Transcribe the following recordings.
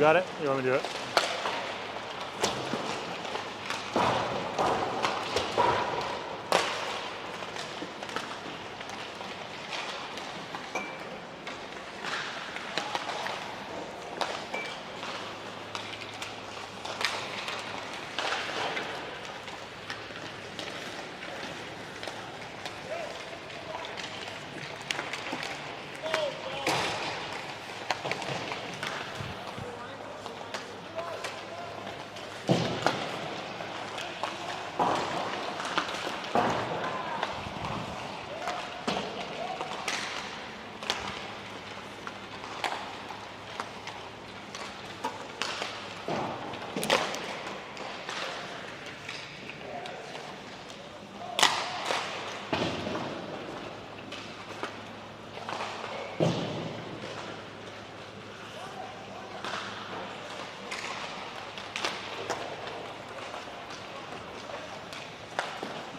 got it? You want me to do it?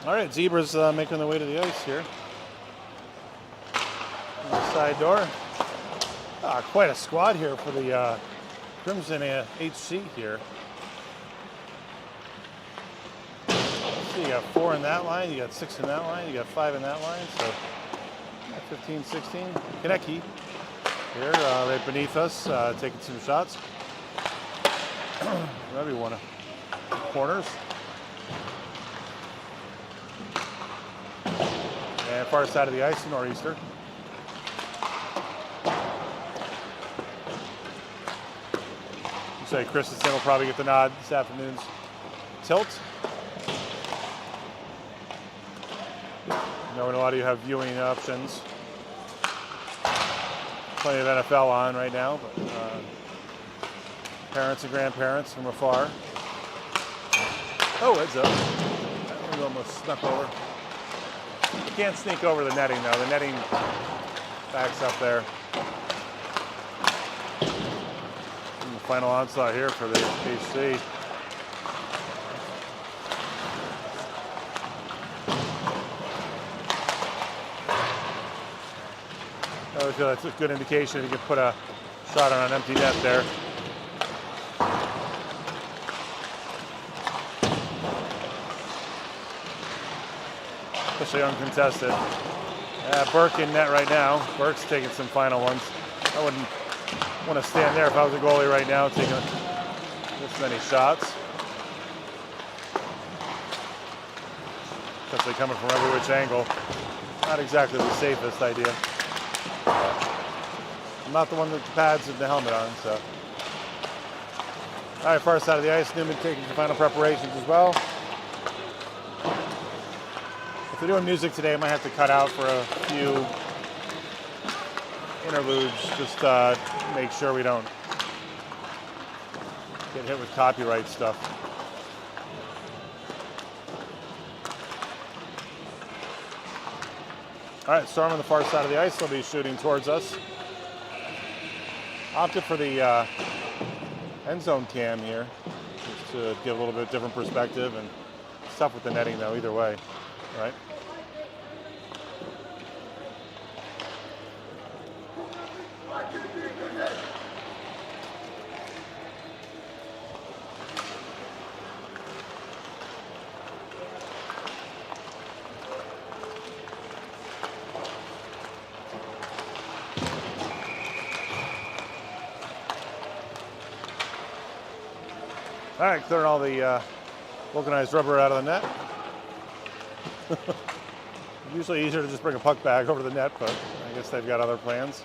All right, Zebra's making their way to the ice here. On the side door. Quite a squad here for the Crimson HC here. So you got 4 in that line, you got 6 in that line, you got 5 in that line, so 15, 16. Kaneki here, right beneath us, taking some shots. Maybe one of the corners. And far side of the ice, nor'easter. You say Christensen will probably get the nod this afternoon's tilt. Knowing a lot of you have viewing options. Plenty of NFL on right now, but parents and grandparents from afar. Oh, heads up. That one almost snuck over. You can't sneak over the netting though. The netting backs up there. And the final onslaught here for the HC. I feel that's a good indication you can put a shot on an empty net there. Especially uncontested. Burke in net right now. Burke's taking some final ones. I wouldn't want to stand there if I was a goalie right now taking this many shots. Especially coming from every which angle. Not exactly the safest idea. I'm not the one with the pads and the helmet on, so. All right, far side of the ice, Newman taking some final preparations as well. If they're doing music today, I might have to cut out for a few interludes, just to make sure we don't get hit with copyright stuff. All right, Storm on the far side of the ice. They'll be shooting towards us. Opted for the end zone cam here, just to give a little bit different perspective, and it's tough with the netting though, either way, right? All right, clearing all the vulcanized rubber out of the net. Usually easier to just bring a puck bag over the net, but I guess they've got other plans.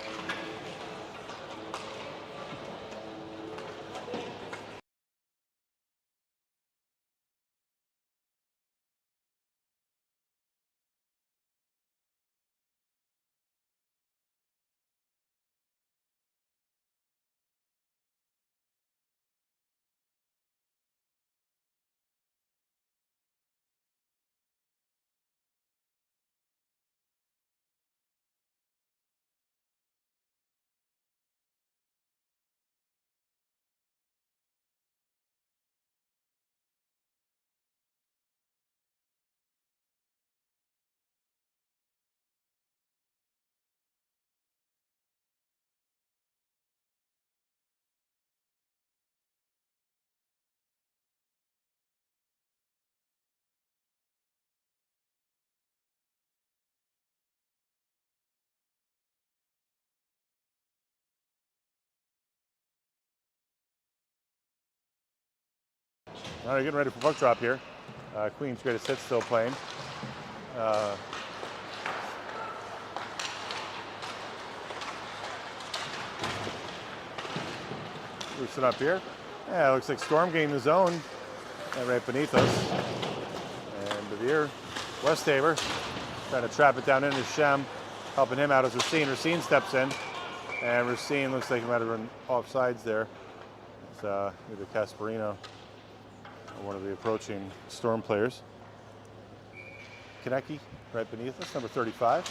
All right, getting ready for puck drop here. Queen's greatest hit still playing. Loosen up here. Yeah, it looks like Storm gained the zone right beneath us. And Bevere, Westhaver, trying to trap it down into Shem, helping him out as Racine. Racine steps in, and Racine looks like he might have run off sides there. It's either Casparino or one of the approaching Storm players. Konecki right beneath us, number 35.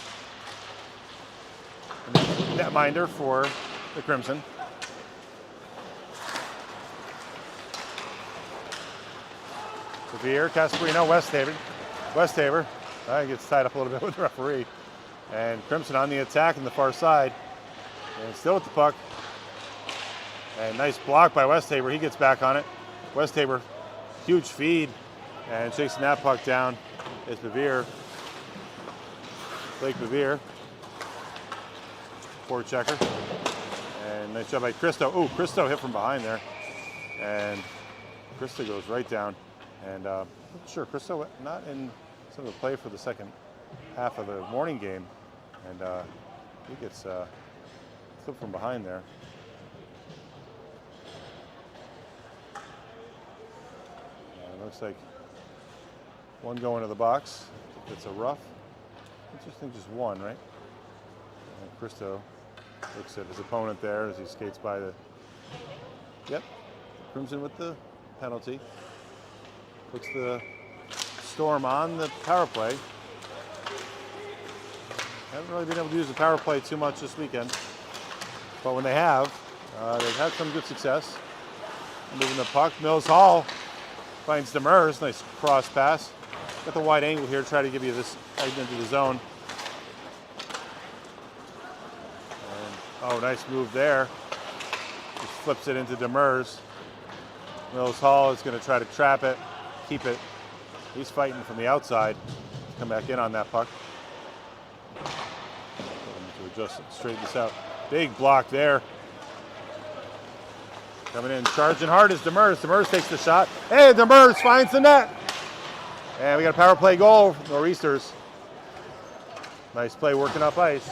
Netminder for the Crimson. Bevere, Casparino, Westhaver. Westhaver gets tied up a little bit with the referee. And Crimson on the attack on the far side. And still with the puck. And nice block by Westhaver. He gets back on it. Westhaver, huge feed. And chasing that puck down is Bevere. Blake Bevere. Forward checker. And nice job by Christo. Oh, Christo hit from behind there. And Christo goes right down. And I'm sure Christo not in some of the play for the second half of the morning game. And he gets flipped from behind there. It looks like one going to the box. It's a rough. I just think just one, right? And Christo looks at his opponent there as he skates by the. Yep, Crimson with the penalty. Puts the Storm on the power play. Haven't really been able to use the power play too much this weekend, but when they have, they've had some good success. Moving the puck, Mills Hall finds Demers, nice cross pass. Got the wide angle here to try to give you this into the zone. And, oh, nice move there. Just flips it into Demers. Mills Hall is going to try to trap it, keep it. He's fighting from the outside to come back in on that puck. To adjust, straighten this out. Big block there. Coming in, charging hard is Demers. Demers takes the shot. Hey, Demers finds the net. And we got a power play goal, Nor'easters. Nice play working up ice.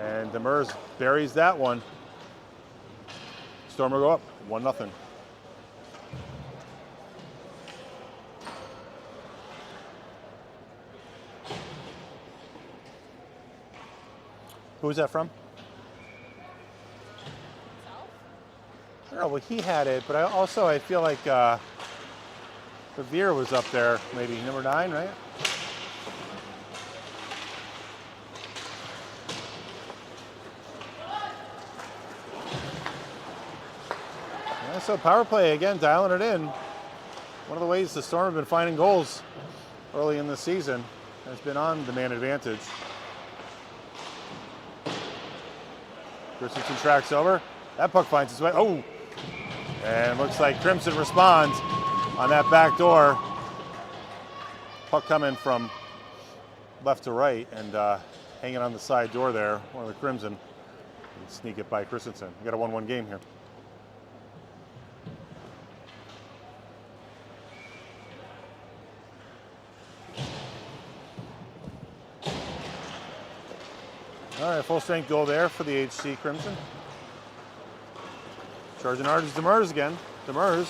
And Demers buries that one. Storm will go up, 1-0. Who was that from? I don't know, well, he had it, but I feel like Bevere was up there, maybe number 9, right? Yeah, so power play again, dialing it in. One of the ways the Storm have been finding goals early in the season has been on the man advantage. Christensen tracks over. That puck finds its way. Oh! And looks like Crimson responds on that back door. Puck coming from left to right and hanging on the side door there. One of the Crimson. And sneak it by Christensen. We got a 1-1 game here. All right, full strength goal there for the HC Crimson. Charging hard is Demers again. Demers,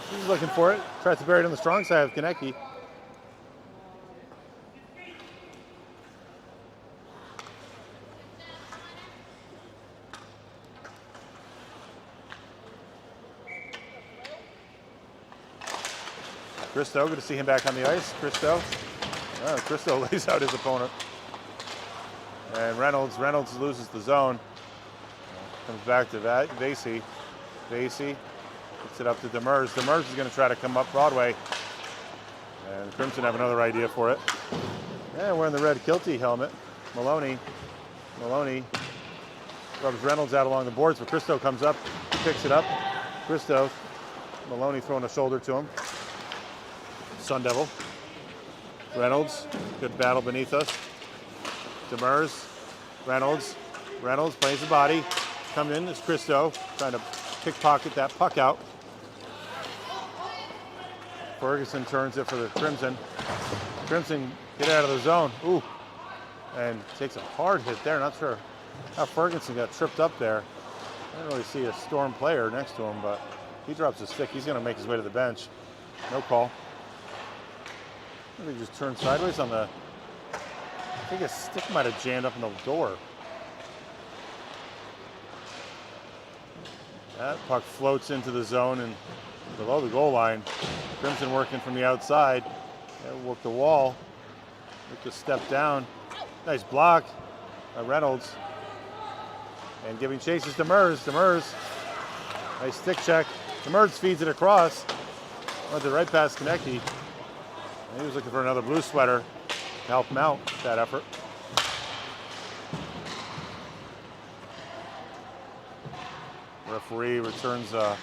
he's looking for it. Tries to bury it on the strong side of Konecki. Christo, good to see him back on the ice. Christo lays out his opponent. And Reynolds loses the zone. Comes back to Vasey. Vasey puts it up to Demers. Demers is going to try to come up Broadway. And Crimson have another idea for it. And wearing the red kiltie helmet. Maloney rubs Reynolds out along the boards, but Christo comes up, picks it up. Christo, Maloney throwing a shoulder to him. Sun Devil. Reynolds, good battle beneath us. Demers, Reynolds plays the body. Coming in is Christo, trying to pickpocket that puck out. Ferguson turns it for the Crimson. Crimson get out of the zone. Ooh. And takes a hard hit there. Not sure how Ferguson got tripped up there. I didn't really see a Storm player next to him, but he drops his stick. He's going to make his way to the bench. No call. I think he just turned sideways on the... I think his stick might have jammed up in the door. That puck floats into the zone and below the goal line. Crimson working from the outside. Work the wall. Look to step down. Nice block by Reynolds. And giving chases to Demers. Demers. Nice stick check. Demers feeds it across. Went it right past Konecny. He was looking for another blue sweater to help him out with that effort. Referee returns that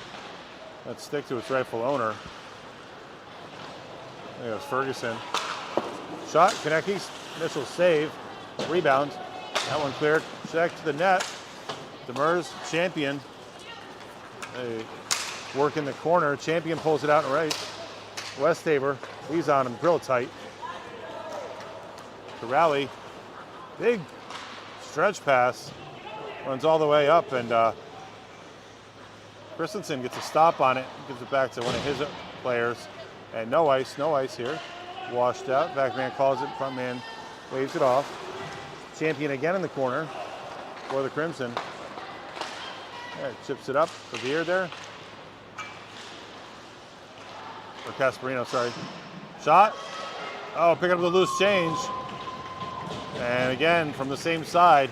stick to its rightful owner. There goes Ferguson. Shot, Konecny's initial save. Rebound. That one cleared. Check to the net. Demers, Champion. They work in the corner. Champion pulls it out and right. Westhaver, he's on him real tight. To rally. Big stretch pass. Runs all the way up, and Christensen gets a stop on it. Gives it back to one of his players. And no ice here. Washed out. Back man calls it. Front man waves it off. Champion again in the corner for the Crimson. Yeah, chips it up for Beer there. Or Casparino, sorry. Shot. Oh, pick up the loose change. And again, from the same side,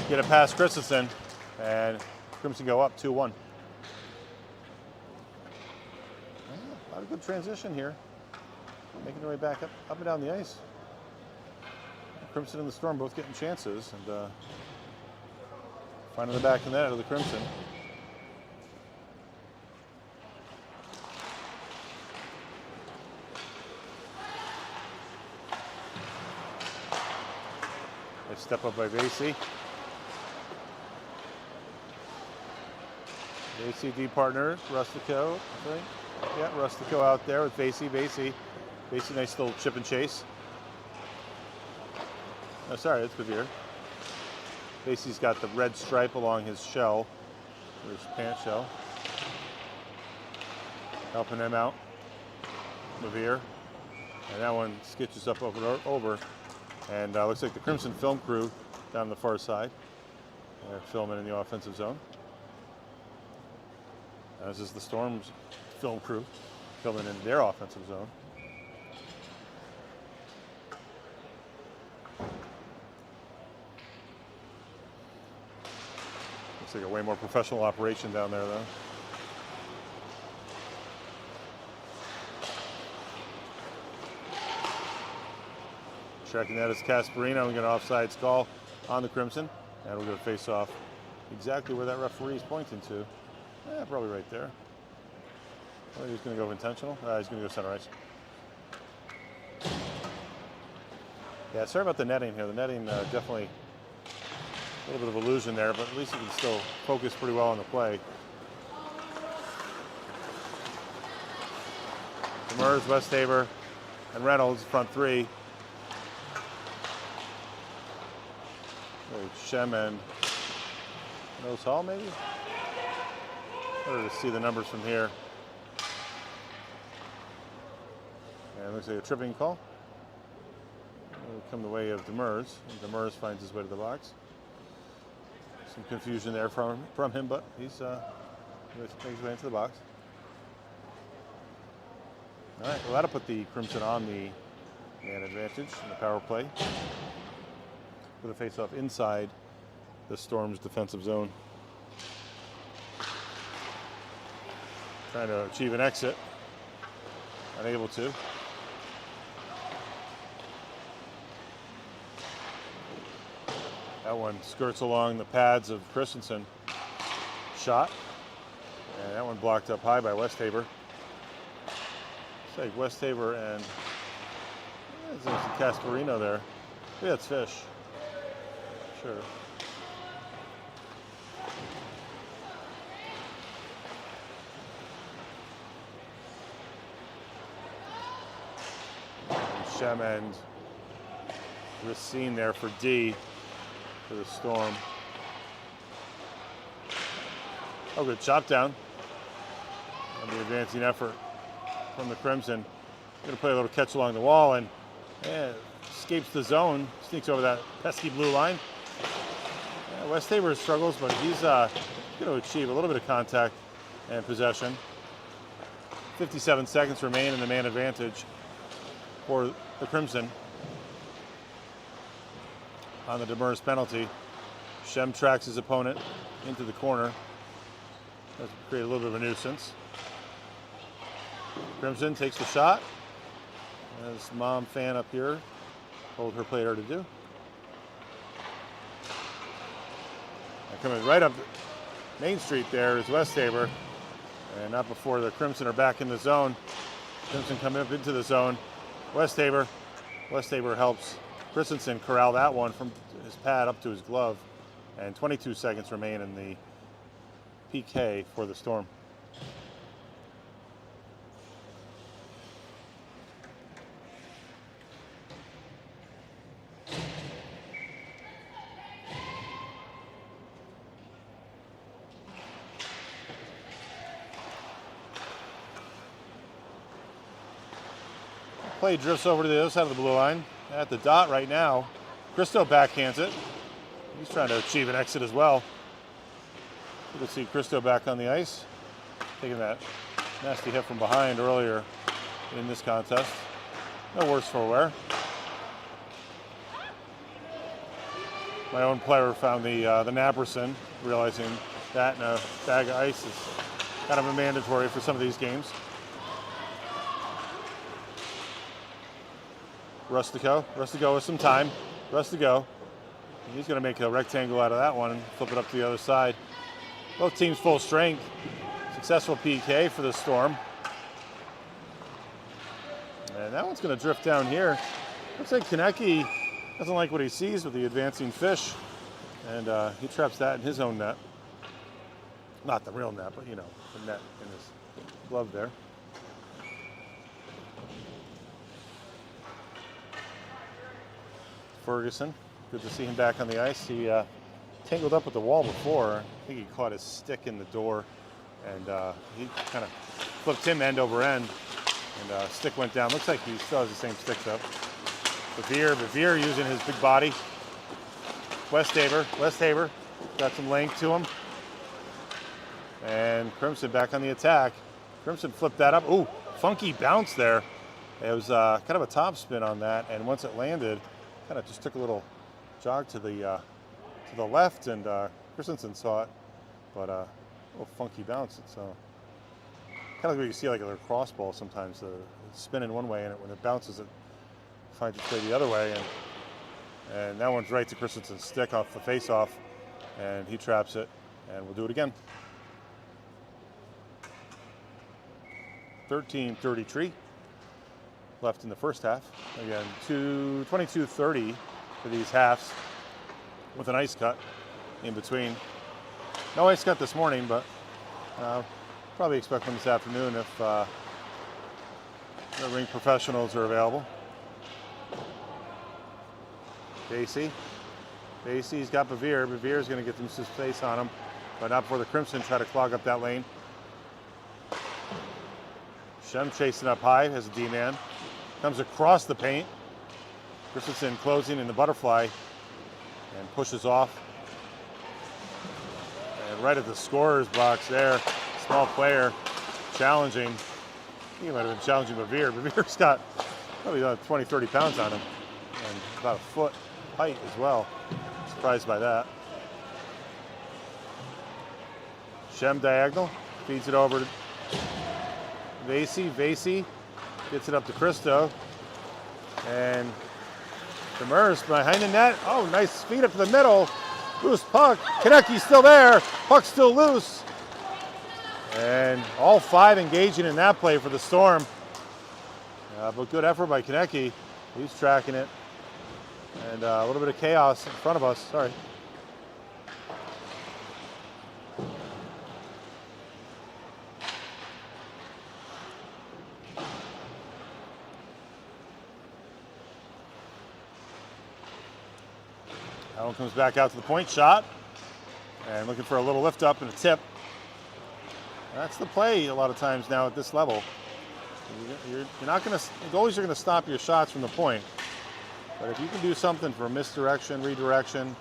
get it past Christensen. And Crimson go up 2-1. A lot of good transition here. Making their way back up and down the ice. Crimson and the Storm both getting chances, and finding the back of the net of the Crimson. They step up by Vasey. Vasey D partner, Rustico, I think. Yeah, Rustico out there with Vasey. Vasey, nice little chip and chase. Oh, sorry, that's Bevier. Vasey's got the red stripe along his shell, or his pant shell. Helping him out. Bevier. And that one skitches up over. And looks like the Crimson film crew down the far side. They're filming in the offensive zone. As is the Storm's film crew, filming in their offensive zone. Looks like a way more professional operation down there, though. Checking that is Casparino. We got an offsides call on the Crimson, and we're going to face off exactly where that referee is pointing to. Probably right there. Oh, he's going to go intentional. He's going to go center ice. Yeah, sorry about the netting here. The netting definitely a little bit of illusion there, but at least you can still focus pretty well on the play. Demers, Westhaver, and Reynolds, front three. Shem and Nose Hall, maybe? Better to see the numbers from here. And it looks like a tripping call. It'll come the way of Demers. And Demers finds his way to the box. Some confusion there from him, but he's makes his way into the box. All right, well, that'll put the Crimson on the man advantage in the power play. With a face-off inside the Storm's defensive zone. Trying to achieve an exit. Unable to. That one skirts along the pads of Christensen. Shot. And that one blocked up high by Westhaver. It's like Westhaver and there's some Casparino there. Maybe that's Fish. Sure. Shem and Racine there for D for the Storm. Oh, good chop down on the advancing effort from the Crimson. Going to play a little catch along the wall and escapes the zone, sneaks over that pesky blue line. West Tabor struggles, but he's going to achieve a little bit of contact and possession. 57 seconds remain in the man advantage for the Crimson. On the Demers penalty, Shem tracks his opponent into the corner. Does create a little bit of a nuisance. Crimson takes the shot, as mom fan up here told her player to do. And coming right up Main Street there is West Tabor, and not before the Crimson are back in the zone. Crimson coming up into the zone. West Tabor helps Christensen corral that one from his pad up to his glove, and 22 seconds remain in the PK for the Storm. Play drifts over to the other side of the blue line. At the dot right now, Christo backhands it. He's trying to achieve an exit as well. You can see Christo back on the ice, taking that nasty hit from behind earlier in this contest. No worse for wear. My own player found the Naperson, realizing that in a bag of ice is kind of a mandatory for some of these games. Rustico with some time. Rustico, he's going to make a rectangle out of that one and flip it up to the other side. Both teams full strength. Successful PK for the Storm. And that one's going to drift down here. Looks like Konecki doesn't like what he sees with the advancing fish. And he traps that in his own net. Not the real net, but you know, the net in his glove there. Ferguson, good to see him back on the ice. He tangled up with the wall before. I think he caught his stick in the door, and he kind of flipped him end over end, and stick went down. Looks like he still has the same stick though. Bevere using his big body. West Tabor got some length to him, and Crimson back on the attack. Crimson flipped that up. Ooh, funky bounce there. It was kind of a top spin on that, and once it landed, kind of just took a little jog to the left, and Christensen saw it, but a little funky bounce. It's kind of like what you see like a little crossball sometimes. It's spinning one way, and when it bounces, it finds its way the other way, and that one's right to Christensen's stick off the face-off, and he traps it, and we'll do it again. 13:33 left in the first half. Again, 22:30 for these halves with an ice cut in between. No ice cut this morning, but probably expect one this afternoon if the ring professionals are available. Basie's got Bevere. Bevere's going to get some space on him, but not before the Crimson try to clog up that lane. Shem chasing up high as a D-man. Comes across the paint. Christensen closing in the butterfly and pushes off. And right at the scorer's box there, small player challenging. I think he might have been challenging Bevere. Bevere's got probably 20, 30 pounds on him and about a foot height as well. Surprised by that. Shem diagonal, feeds it over to Vasey gets it up to Christo, and Demers behind the net. Oh, nice feed up to the middle. Loose puck. Konecki's still there. Puck's still loose. And all five engaging in that play for the Storm. But good effort by Konecki. He's tracking it. And a little bit of chaos in front of us. Sorry. That one comes back out to the point shot. And looking for a little lift up and a tip. That's the play a lot of times now at this level. You're not going to, goalies are going to stop your shots from the point. But if you can do something for misdirection, redirection,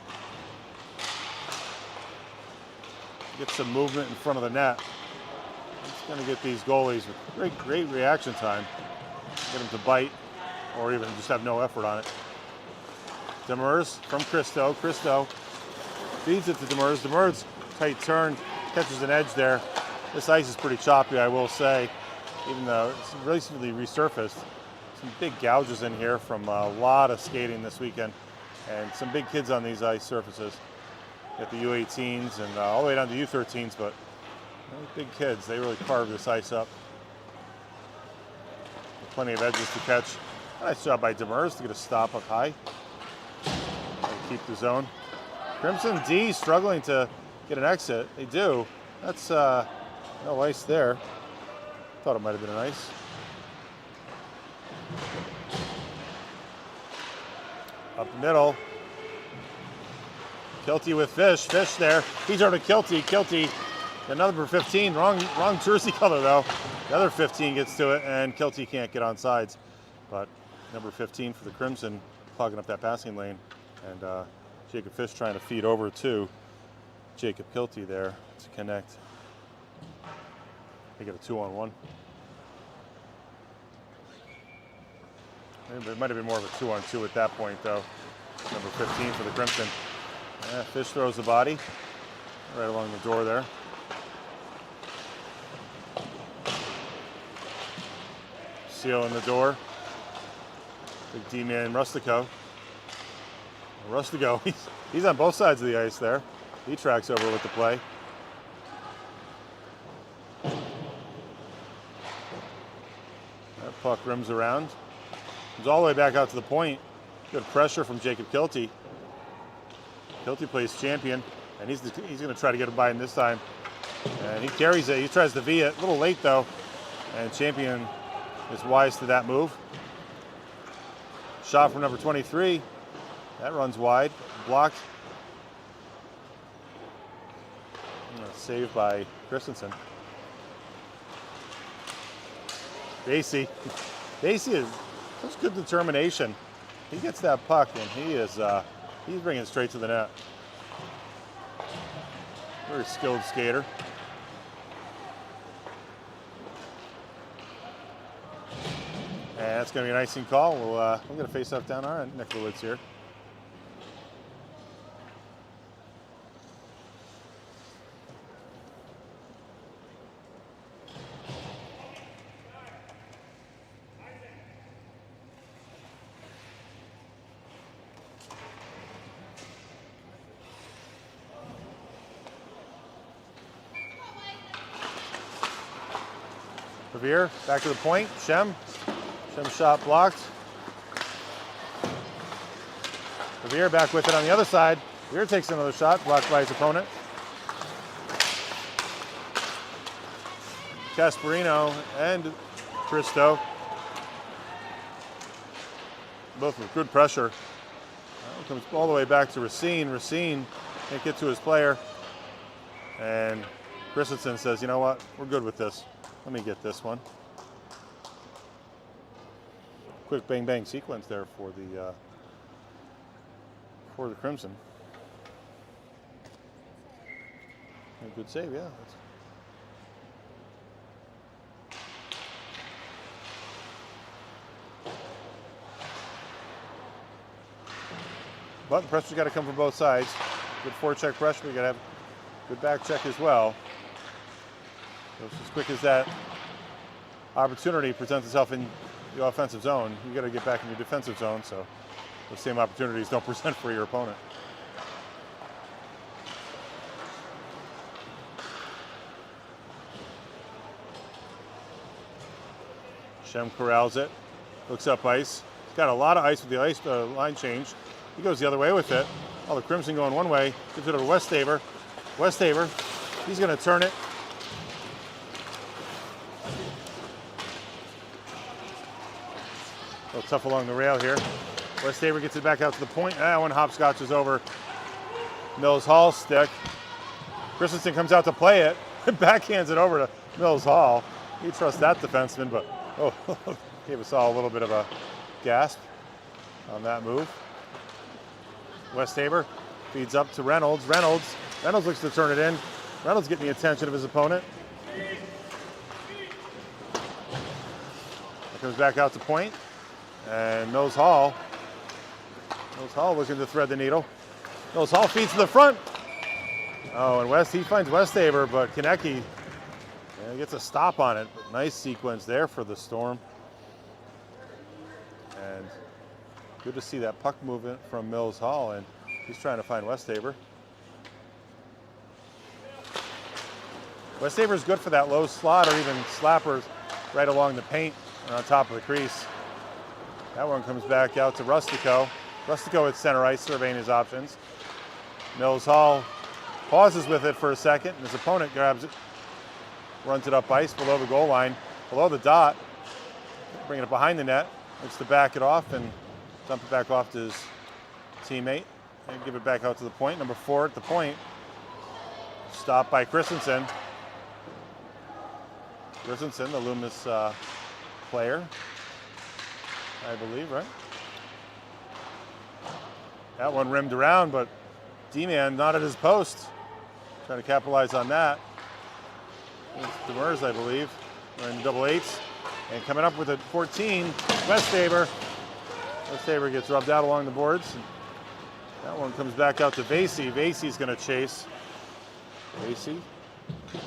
get some movement in front of the net, it's going to get these goalies with great reaction time. Get them to bite or even just have no effort on it. Demers from Christo. Christo feeds it to Demers. Demers, tight turn, catches an edge there. This ice is pretty choppy, I will say, even though it's recently resurfaced. Some big gouges in here from a lot of skating this weekend, and some big kids on these ice surfaces. Got the U18s and all the way down to U13s, but really big kids. They really carved this ice up. Plenty of edges to catch. Nice job by Demers to get a stop up high. Keep the zone. Crimson D struggling to get an exit. They do. That's no ice there. Thought it might have been an ice. Up the middle. Kilty with Fish. Fish there. He's over to Kilty. Kilty, another 15. Wrong jersey color though. The other 15 gets to it, and Kilty can't get on sides. But number 15 for the Crimson, clogging up that passing lane. And Jacob Fish trying to feed over to Jacob Kilty there to connect. They get a 2-on-1. It might have been more of a 2-on-2 at that point, though. Number 15 for the Crimson. Yeah, Fish throws the body right along the door there. Seal in the door. Big D-man Rustico. Rustico, he's on both sides of the ice there. He tracks over with the play. That puck rims around. Comes all the way back out to the point. Good pressure from Jacob Kilty. Kilty plays champion, and he's going to try to get him by him this time. And he carries it. He tries to V it. A little late, though. And champion is wise to that move. Shot from number 23. That runs wide. Blocked. Saved by Christensen. Basie. Basie is such good determination. He gets that puck and he's bringing it straight to the net. Very skilled skater. And that's going to be an icing call. We'll get a face-off down our neck of the woods here. Revere, back to the point. Shem shot blocked. Revere back with it on the other side. Revere takes another shot, blocked by his opponent. Casparino and Christo, both with good pressure. Comes all the way back to Racine. Racine can't get to his player. And Christensen says, you know what, we're good with this. Let me get this one. Quick bang bang sequence there for the Crimson. A good save, yeah. But the pressure's got to come from both sides. Good forecheck pressure. We got to have good back check as well. So as quick as that opportunity presents itself in the offensive zone, you got to get back in your defensive zone. So those same opportunities don't present for your opponent. Shem corrals it. Looks up ice. He's got a lot of ice with the ice line change. He goes the other way with it. Oh, the Crimson going one way. Gives it to Westhaver. Westhaver, he's going to turn it. A little tough along the rail here. Westhaver gets it back out to the point. That one hopscotches over Mills Hall stick. Christensen comes out to play it, backhands it over to Mills Hall. He trusts that defenseman, but gave us all a little bit of a gasp on that move. Westhaber feeds up to Reynolds. Reynolds looks to turn it in. Reynolds getting the attention of his opponent. Comes back out to point, and Mills Hall looking to thread the needle. Mills Hall feeds to the front. Oh, and he finds Westhaber, but Konecny gets a stop on it. But nice sequence there for the Storm. And good to see that puck movement from Mills Hall, and he's trying to find Westhaber. Westhaber's good for that low slot or even slappers right along the paint or on top of the crease. That one comes back out to Rustico. Rustico at center ice, surveying his options. Mills Hall pauses with it for a second, and his opponent grabs it, runs it up ice below the goal line, below the dot, bringing it behind the net, looks to back it off and dump it back off to his teammate and give it back out to the point. Number 4 at the point. Stopped by Christensen. Christensen, the Loomis player, I believe, right? That one rimmed around, but D-Man not at his post. Trying to capitalize on that. It's Demers, I believe. We're in the double eights. And coming up with a 14, Westhaber. Westhaber gets rubbed out along the boards. That one comes back out to Vasey. Vasey's going to chase. Vasey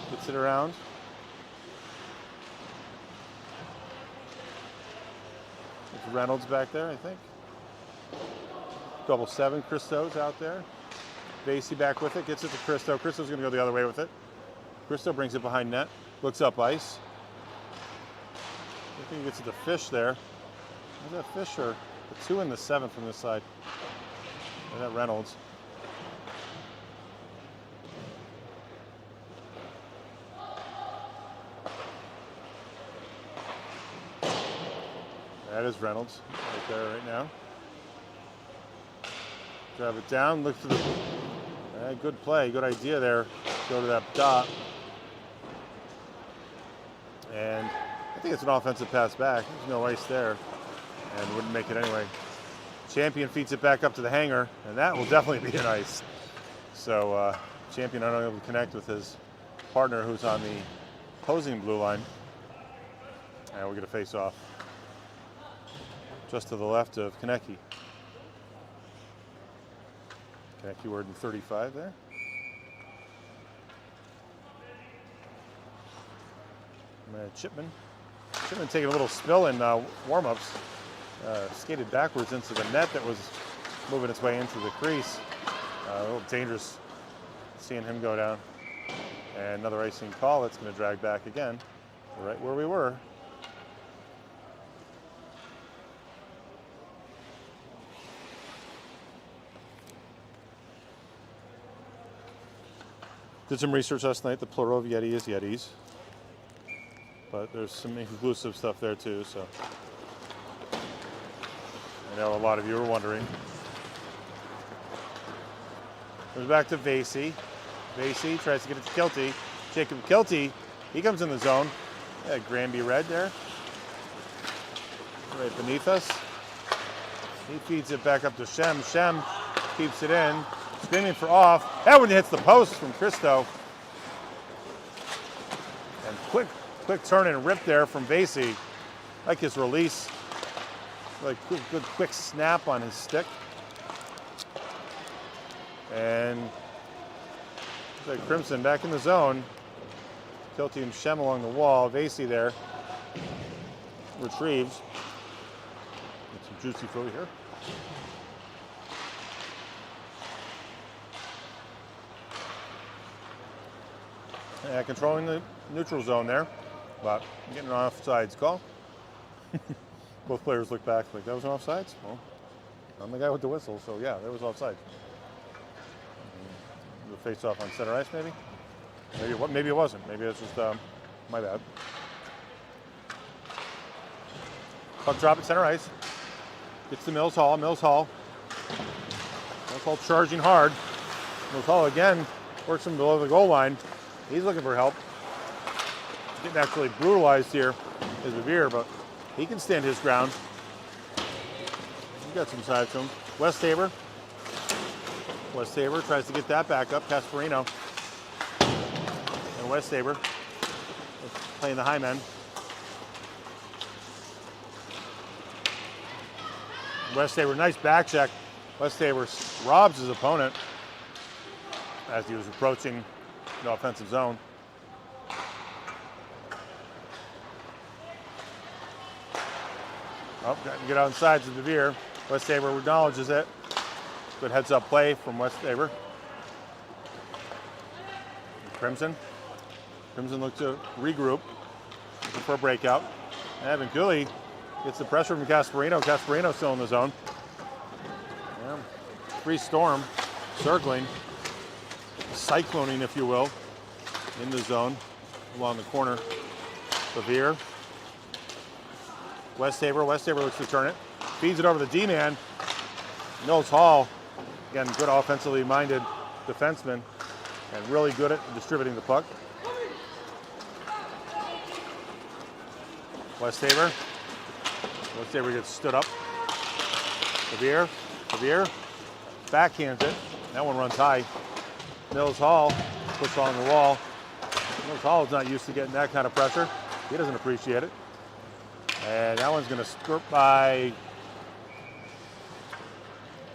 gets it around. It's Reynolds back there, I think. Double 7, Christo's out there. Vasey back with it, gets it to Christo. Christo's going to go the other way with it. Christo brings it behind net, looks up ice. I think he gets it to Fish there. Is that Fish or the 2 and the 7 from this side? Is that Reynolds? That is Reynolds right there right now. Drive it down, look to the... good play, good idea there. Go to that dot. And I think it's an offensive pass back. There's no ice there. And wouldn't make it anyway. Champion feeds it back up to the hanger, and that will definitely be an ice. So Champion unable to connect with his partner who's on the opposing blue line. And we'll get a face off just to the left of Konecny. Konecny word in 35 there. Chipman taking a little spill in warm-ups. Skated backwards into the net that was moving its way into the crease. A little dangerous seeing him go down. And another icing call that's going to drag back again, right where we were. Did some research last night. The plural of Yeti is Yetis. But there's some inconclusive stuff there too, so. I know a lot of you are wondering. Goes back to Vasey. Vasey tries to get it to Kilty. Jacob Kilty, he comes in the zone. Yeah, Granby red there. Right beneath us. He feeds it back up to Shem. Shem keeps it in. Screaming for off. That one hits the post from Christo. And quick turn and rip there from Vasey. Like his release. Like good quick snap on his stick. And like Crimson back in the zone. Kilty and Shem along the wall. Vasey there. Retrieves. Get some juicy food here. Controlling the neutral zone there, but getting an offsides call. Both players look back like, that was an offsides? Well, I'm the guy with the whistle, so yeah, there was offsides. The face-off on center ice, maybe? Maybe it wasn't. Maybe it's just my bad. Puck drop at center ice. Gets to Mills Hall. Mills Hall charging hard. Mills Hall again works him below the goal line. He's looking for help. Getting actually brutalized here is Bevere, but he can stand his ground. He's got some size to him. Westaver tries to get that back up. Casparino and Westaver playing the high men. Westaver, nice back check. Westaver robs his opponent as he was approaching the offensive zone. Oh, got to get outside to Bevere. Westaver acknowledges it. Good heads-up play from Westaver. Crimson looks to regroup, looking for a breakout. Evan Cooley gets the pressure from Casparino. Casparino still in the zone. Yeah. Free Storm circling, cycloning, if you will, in the zone along the corner. Bevere. Westaver looks to turn it. Feeds it over the D-man. Mills Hall, again, good offensively minded defenseman and really good at distributing the puck. Westaver gets stood up. Bevere backhands it. That one runs high. Mills Hall puts on the wall. Mills Hall is not used to getting that kind of pressure. He doesn't appreciate it. And that one's going to skirt by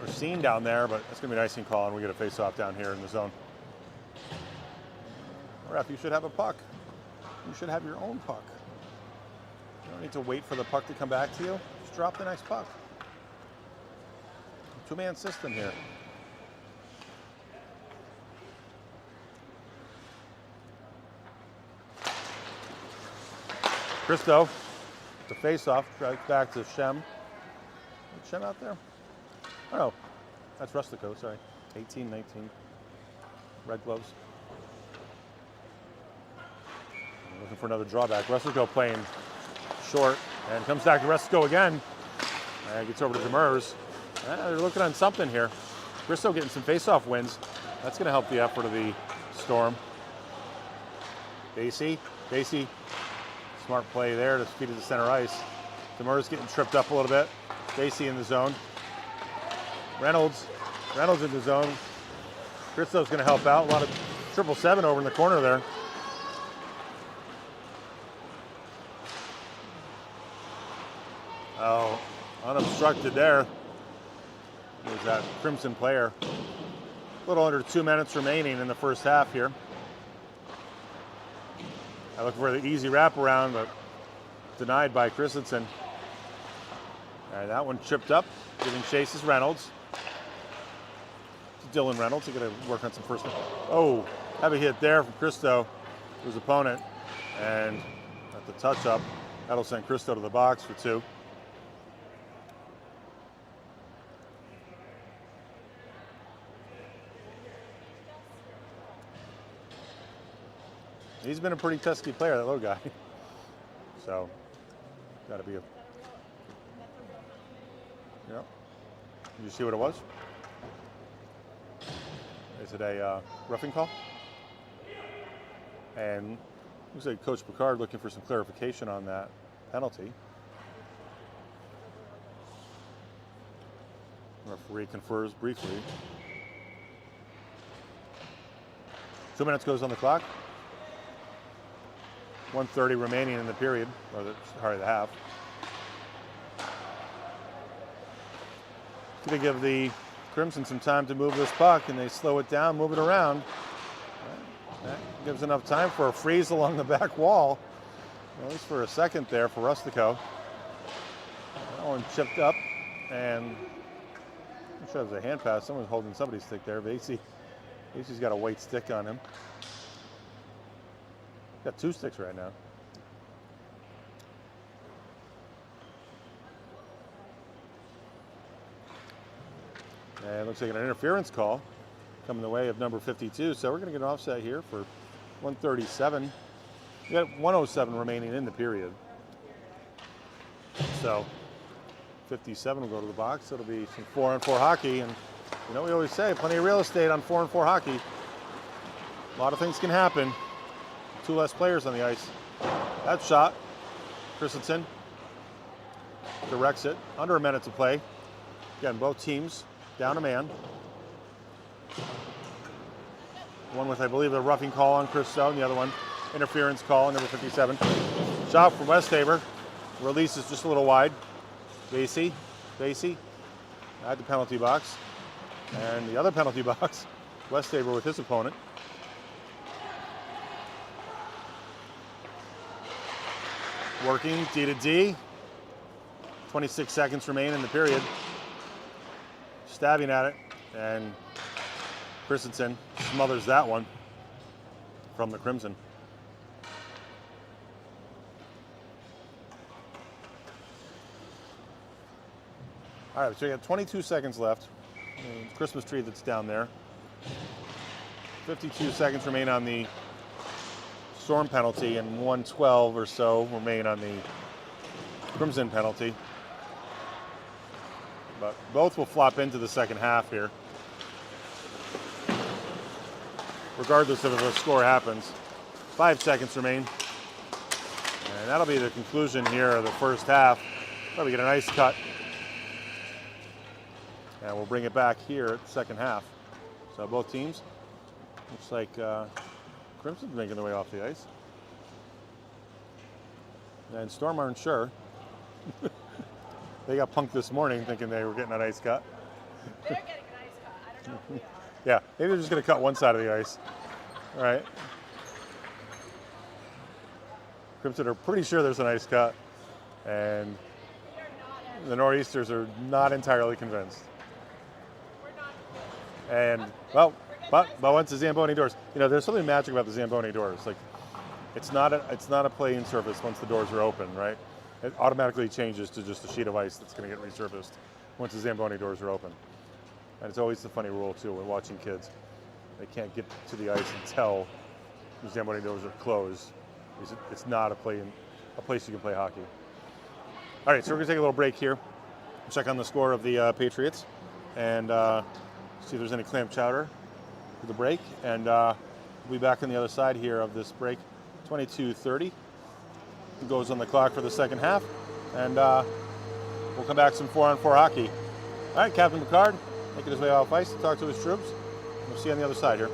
Racine down there, but that's going to be an icing call, and we get a face-off down here in the zone. Ref, you should have a puck. You should have your own puck. You don't need to wait for the puck to come back to you. Just drop the next puck. Two-man system here. Christo, the face-off, right back to Shem. Is Shem out there? Oh no, that's Rustico, sorry. 18-19. Red gloves. Looking for another drawback. Rustico playing short and comes back to Rustico again. And gets over to Demers. They're looking on something here. Christo getting some face-off wins. That's going to help the effort of the Storm. Basie. Smart play there to feed it to center ice. Demers getting tripped up a little bit. Basie in the zone. Reynolds in the zone. Christo's going to help out. A lot of 777 over in the corner there. Oh, unobstructed there. There's that Crimson player. A little under 2 minutes remaining in the first half here. I look for the easy wraparound, but denied by Christensen. And that one chipped up, giving chases Reynolds. Dylan Reynolds, he's going to work on some first. Oh, heavy hit there from Christo, his opponent. And at the touch-up, that'll send Christo to the box for 2. He's been a pretty testy player, that little guy. So, got to be a. Yeah. Did you see what it was? Is it a roughing call? And looks like Coach Picard looking for some clarification on that penalty. Referee confers briefly. 2 minutes goes on the clock. 1:30 remaining in the period, or the half. Going to give the Crimson some time to move this puck, and they slow it down, move it around. That gives enough time for a freeze along the back wall, at least for a second there for Rustico. That one chipped up, and I'm sure it was a hand pass. Someone's holding somebody's stick there. Vasey's got a white stick on him. Got 2 sticks right now. And it looks like an interference call coming the way of number 52. So we're going to get an offset here for 137. We got 107 remaining in the period. So 57 will go to the box. It'll be some 4-on-4 hockey, and you know we always say plenty of real estate on 4-on-4 hockey. A lot of things can happen. 2 less players on the ice. That shot, Christensen directs it. Under a minute to play. Again, both teams down a man. One with, I believe, a roughing call on Chris Stone. The other one, interference call on number 57. Shot from Westhaver. Release is just a little wide. Vasey at the penalty box. And the other penalty box, Westhaver with his opponent. Working D to D. 26 seconds remain in the period. Stabbing at it, and Christensen smothers that one from the Crimson. All right, so you got 22 seconds left. The Christmas tree that's down there. 52 seconds remain on the Storm penalty, and 112 or so remain on the Crimson penalty. But both will flop into the second half here, regardless of if a score happens. 5 seconds remain. And that'll be the conclusion here of the first half. Probably get a nice cut. And we'll bring it back here at the second half. So both teams, looks like Crimson's making their way off the ice. And Storm aren't sure. They got punked this morning thinking they were getting an ice cut. They're getting an ice cut. I don't know if we are. Yeah, maybe they're just going to cut one side of the ice. All right. Crimson are pretty sure there's an ice cut, and the Nor'easters are not entirely convinced. We're not. And well, but once the Zamboni doors, you know, there's something magic about the Zamboni doors. Like, it's not a playing surface once the doors are open, right? It automatically changes to just a sheet of ice that's going to get resurfaced once the Zamboni doors are open. And it's always the funny rule too when watching kids. They can't get to the ice until the Zamboni doors are closed. It's not a place you can play hockey. All right, so we're going to take a little break here, check on the score of the Patriots, and see if there's any clam chowder for the break. And we'll be back on the other side here of this break. 22:30 goes on the clock for the second half, and we'll come back some 4-on-4 hockey. All right, Captain Picard making his way off ice to talk to his troops. We'll see you on the other side here.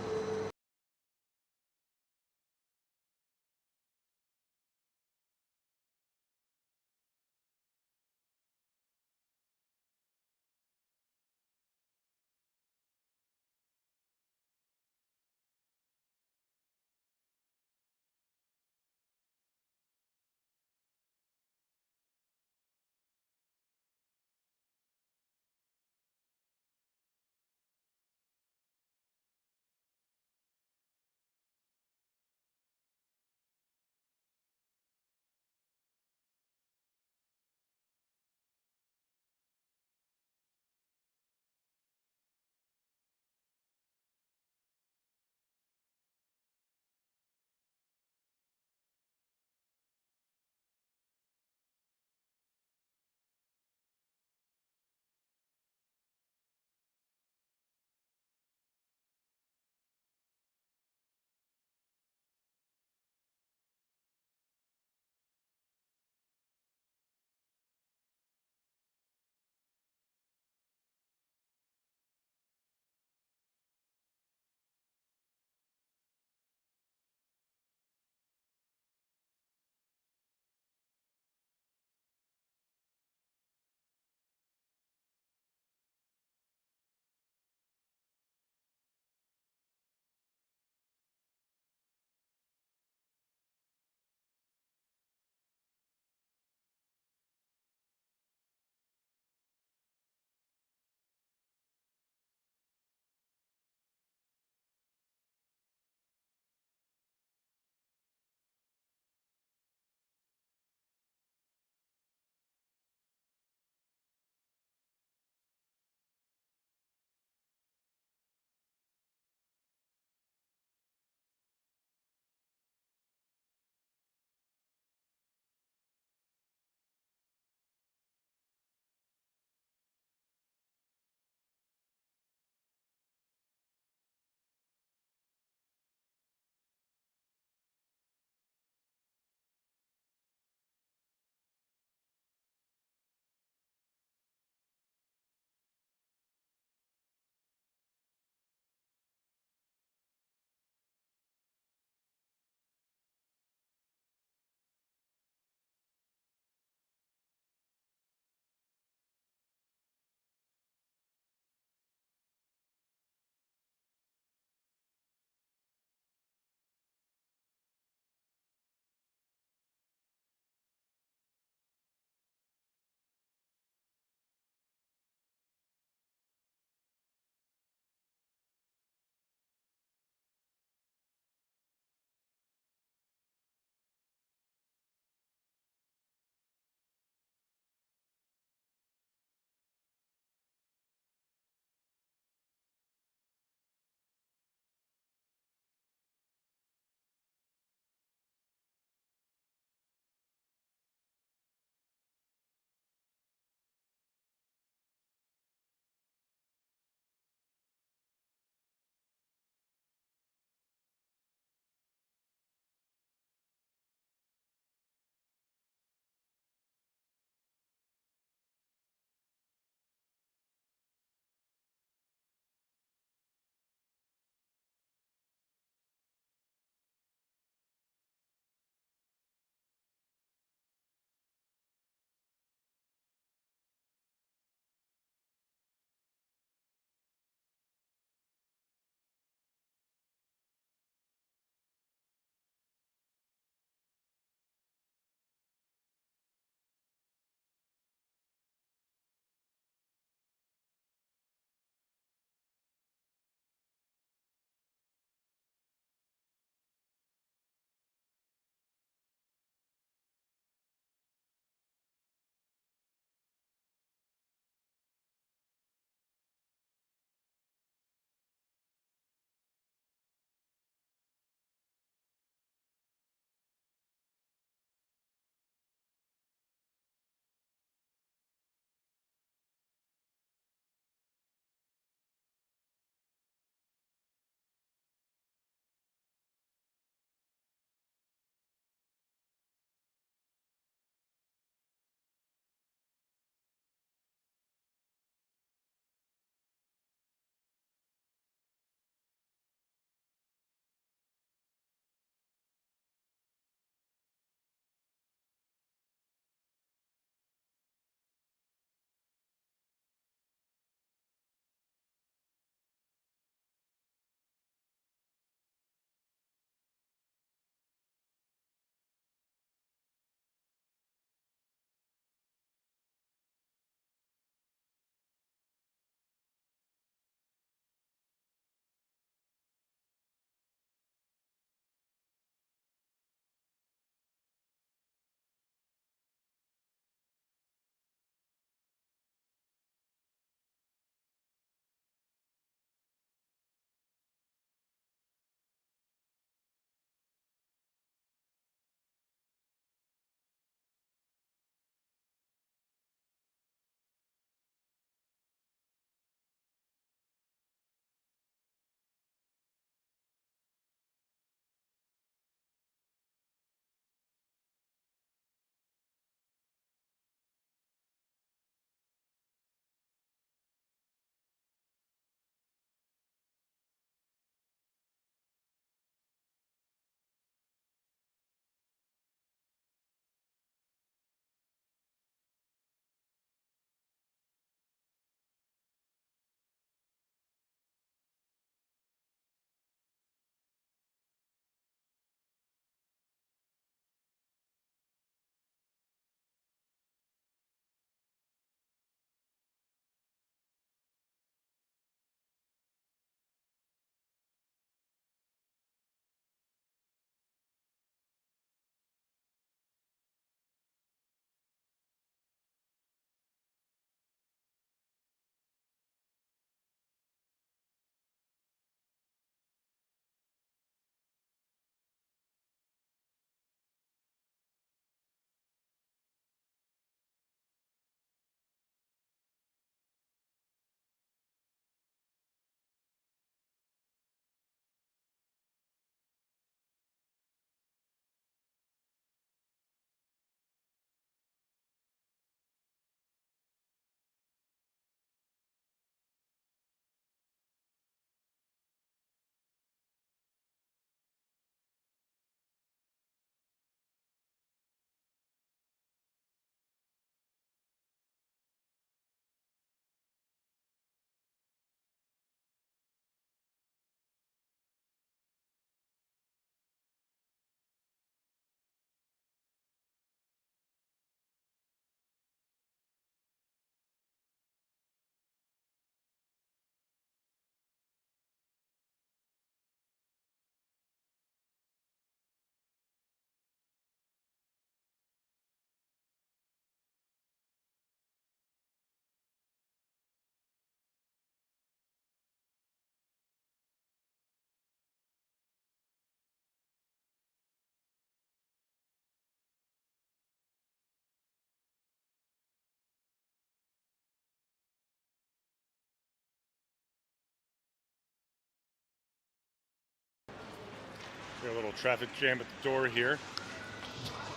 a little traffic jam at the door here.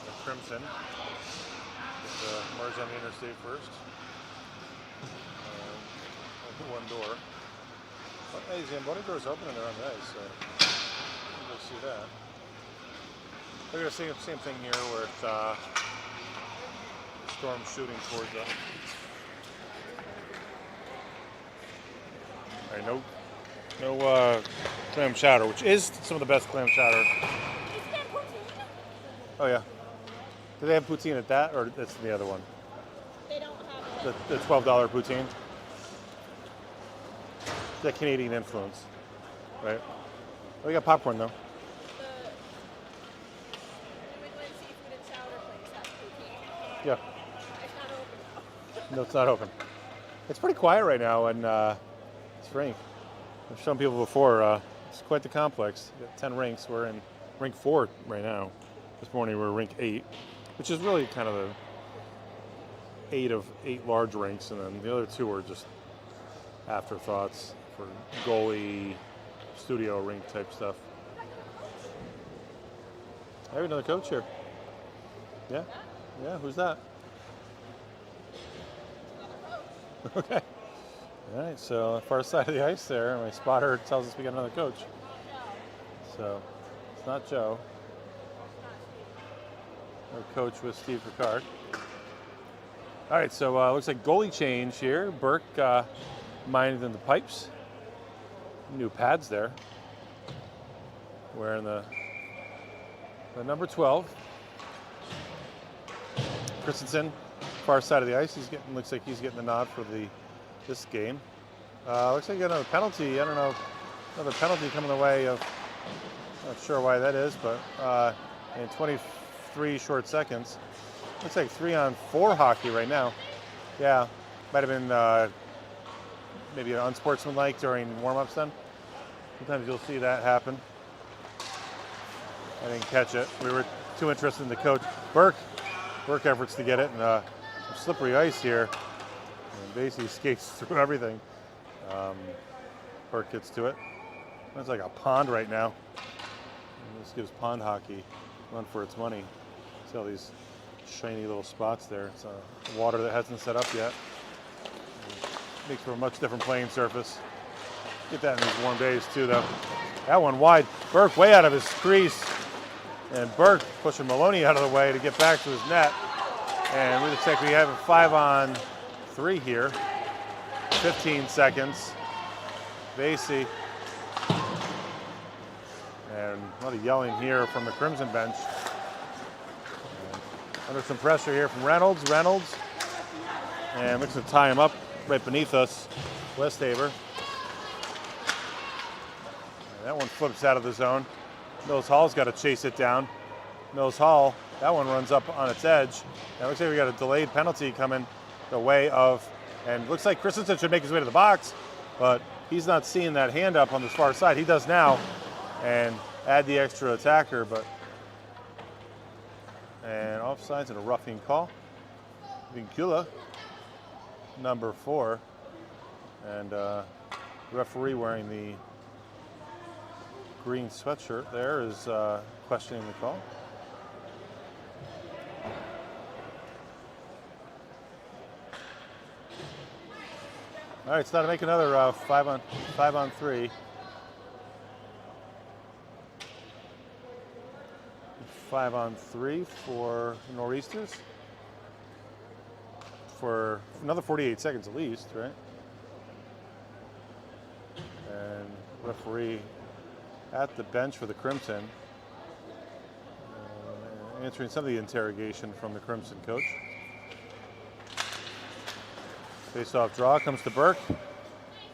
The Crimson. Merge on the interstate first. One door. Oh, hey, one door's open and they're on the ice, so you'll see that. We're going to see the same thing here where it's storm shooting towards us. All right, no clam chowder, which is some of the best clam chowder. Oh yeah. Do they have poutine at that, or that's the other one? They don't have it. The $12 poutine. It's that Canadian influence, right? Oh, we got popcorn though. The New England Seafood and Chowder place has poutine. Yeah. It's not open though. No, it's not open. It's pretty quiet right now, and it's rink. I've shown people before. It's quite the complex. We've got 10 rinks. We're in rink 4 right now. This morning we were rink 8, which is really kind of the 8 of 8 large rinks, and then the other 2 are just afterthoughts for goalie, studio rink type stuff. I have another coach here. Yeah? Yeah, who's that? Okay. All right, so far side of the ice there, my spotter tells us we got another coach. So it's not Joe. Our coach was Steve Ricard. All right, so looks like goalie change here. Burke minded in the pipes. New pads there. Wearing the number 12. Christensen, far side of the ice. Looks like he's getting the nod for this game. Looks like he got another penalty. I don't know, another penalty coming the way of. Not sure why that is, but in 23 short seconds. Looks like 3-on-4 hockey right now. Yeah, might have been maybe unsportsmanlike during warm-ups then. Sometimes you'll see that happen. I didn't catch it. We were too interested in the coach. Burke efforts to get it, and slippery ice here. And basically skates through everything. Burke gets to it. It's like a pond right now. And this gives pond hockey run for its money. See all these shiny little spots there. It's water that hasn't set up yet. Makes for a much different playing surface. Get that in these warm days too, though. That one wide. Burke way out of his crease. And Burke pushing Maloney out of the way to get back to his net. And we looks like we have a 5-on-3 here. 15 seconds. Vasey. And a lot of yelling here from the Crimson bench. Under some pressure here from Reynolds. And looks to tie him up right beneath us. Westhaver. That one flips out of the zone. Mills Hall's got to chase it down. Mills Hall, that one runs up on its edge. And it looks like we got a delayed penalty coming the way of, and looks like Christensen should make his way to the box, but he's not seeing that hand up on the far side. He does now, and add the extra attacker, and offsides and a roughing call. Vincula, number 4, and referee wearing the green sweatshirt there is questioning the call. All right, it's time to make another 5-on-3. 5-on-3 for Nor'easters for another 48 seconds at least, right? And referee at the bench for the Crimson, answering some of the interrogation from the Crimson coach. Face-off draw comes to Burke.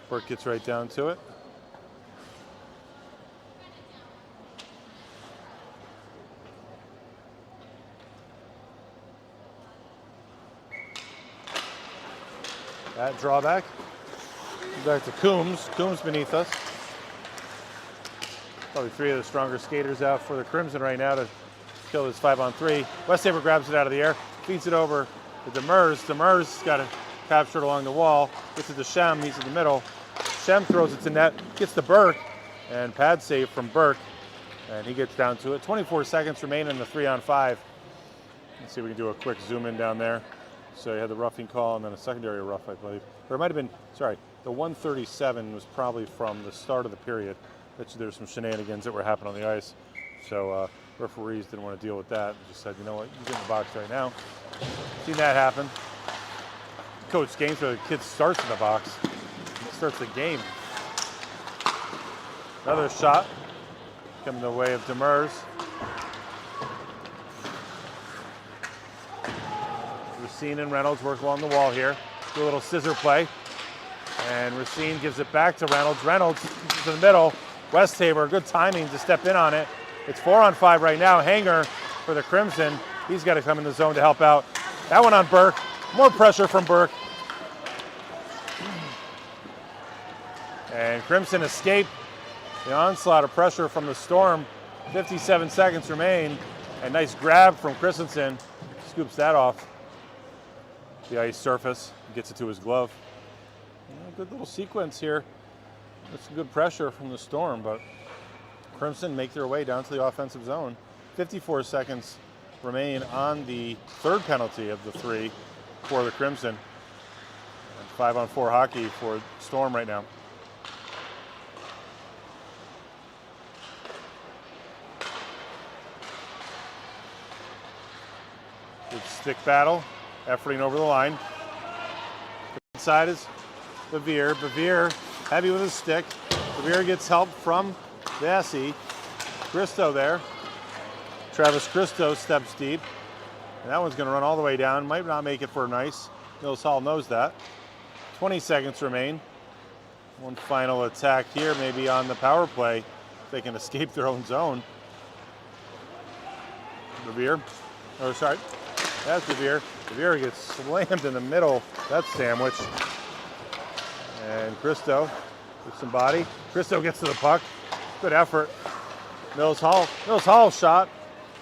Burke gets right down to it. That drawback. Back to Coombs. Coombs beneath us. Probably 3 of the stronger skaters out for the Crimson right now to kill this 5-on-3. Westhaver grabs it out of the air, feeds it over to Demers. Demers got it captured along the wall. Gets it to Shem. He's in the middle. Shem throws it to net. Gets to Burke, and pad save from Burke. And he gets down to it. 24 seconds remain in the 3-on-5. Let's see if we can do a quick zoom in down there. So you had the roughing call and then a secondary rough, I believe. Or it might have been, sorry, the 137 was probably from the start of the period. There's some shenanigans that were happening on the ice. So referees didn't want to deal with that. Just said, you know what, you get in the box right now. Seen that happen. Coach games where the kid starts in the box. He starts the game. Another shot coming the way of Demers. Racine and Reynolds work along the wall here. Do a little scissor play. And Racine gives it back to Reynolds. Reynolds to the middle. Westhaver, good timing to step in on it. It's 4-on-5 right now. Hanger for the Crimson. He's got to come in the zone to help out. That one on Burke. More pressure from Burke. And Crimson escape the onslaught of pressure from the Storm. 57 seconds remain. A nice grab from Christensen. Scoops that off the ice surface. Gets it to his glove. Good little sequence here. That's some good pressure from the Storm, but Crimson make their way down to the offensive zone. 54 seconds remain on the third penalty of the 3 for the Crimson. And 5-on-4 hockey for Storm right now. Good stick battle, efforting over the line. Inside is Bevere. Bevere heavy with his stick. Bevere gets help from Vassy. Christo there. Travis Christo steps deep. And that one's going to run all the way down. Might not make it for an ice. Mills Hall knows that. 20 seconds remain. One final attack here, maybe on the power play. If they can escape their own zone. Bevere. Oh, sorry. That's Bevere. Bevere gets slammed in the middle. That sandwich. And Christo with some body. Christo gets to the puck. Good effort. Mills Hall shot.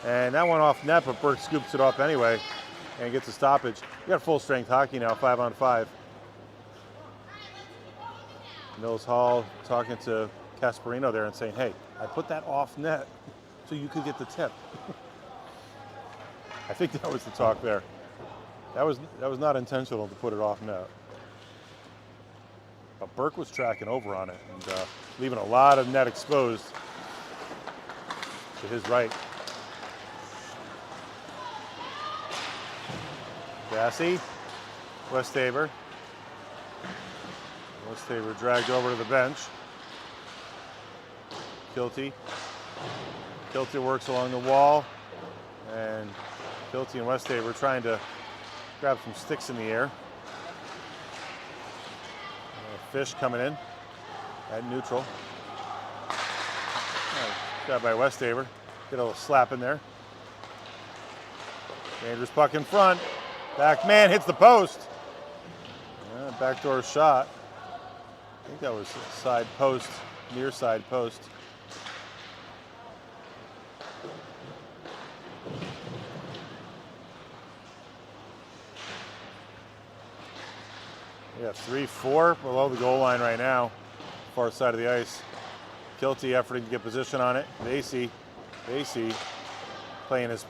And that went off net, but Burke scoops it off anyway and gets a stoppage. We got full strength hockey now, 5-on-5. Mills Hall talking to Casparino there and saying, hey, I put that off net so you could get the tip. I think that was the talk there. That was not intentional to put it off net. But Burke was tracking over on it and leaving a lot of net exposed to his right. Vassy, Westhaver. Westhaver dragged over to the bench. Kilty. Kilty works along the wall. And Kilty and Westhaver trying to grab some sticks in the air. Fish coming in at neutral. Grabbed by Westhaver. Get a little slap in there. Dangerous puck in front. Back man hits the post. Backdoor shot. I think that was side post, near side post. Yeah, 3-4 below the goal line right now, far side of the ice. Kilty efforting to get position on it. Vassy playing his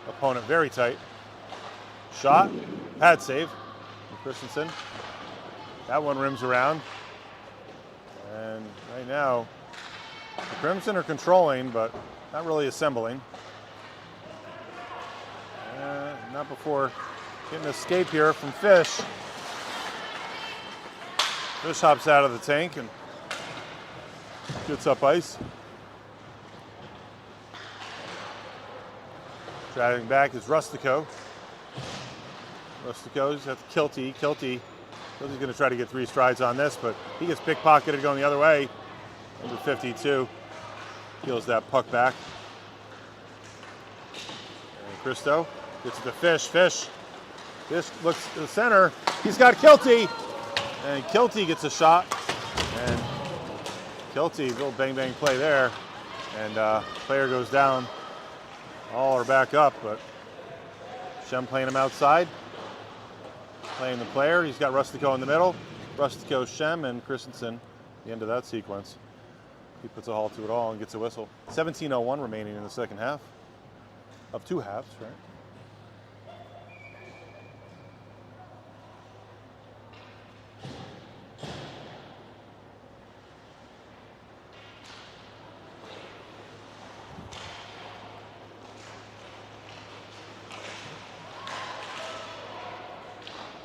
opponent very tight. Shot, pad save from Christensen. That one rims around. And right now, the Crimson are controlling, but not really assembling. Not before getting an escape here from Fish. Fish hops out of the tank and gets up ice. Driving back is Rustico. Rustico's at Kilty. Kilty's going to try to get 3 strides on this, but he gets pickpocketed going the other way. Number 52 peels that puck back. And Christo gets it to Fish. Fish looks to the center. He's got Kilty. And Kilty gets a shot, and Kilty, little bang-bang play there, and player goes down. All are back up, but Shem playing him outside, playing the player. He's got Rustico in the middle. Rustico, Shem, and Christensen, the end of that sequence. He puts a halt to it all and gets a whistle. 17:01 remaining in the second half. Of two halves, right?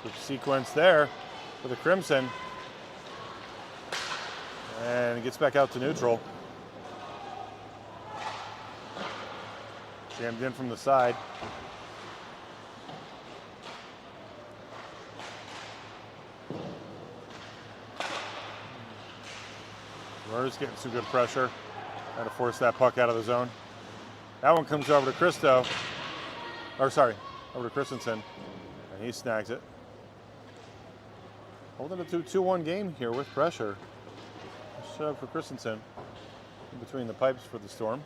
Quick sequence there for the Crimson. And it gets back out to neutral. Jammed in from the side. Demers getting some good pressure. Trying to force that puck out of the zone. That one comes over to Christo. Or sorry, over to Christensen. And he snags it. Holding a 2-2-1 game here with pressure. Shove for Christensen in between the pipes for the Storm.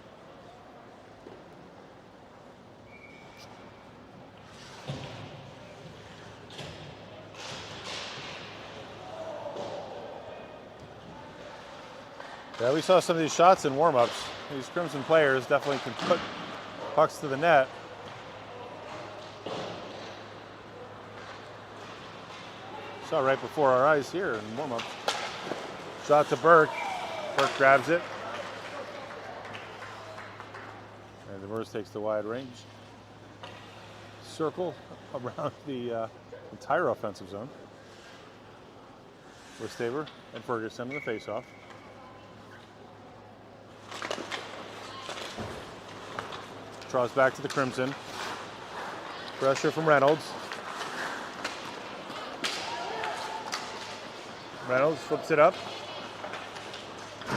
Yeah, we saw some of these shots in warm-ups. These Crimson players definitely can put pucks to the net. Saw right before our eyes here in warm-ups. Shot to Burke. Burke grabs it. And Demers takes the wide range circle around the entire offensive zone. With Staver and Ferguson in the face-off. Draws back to the Crimson. Pressure from Reynolds. Reynolds flips it up.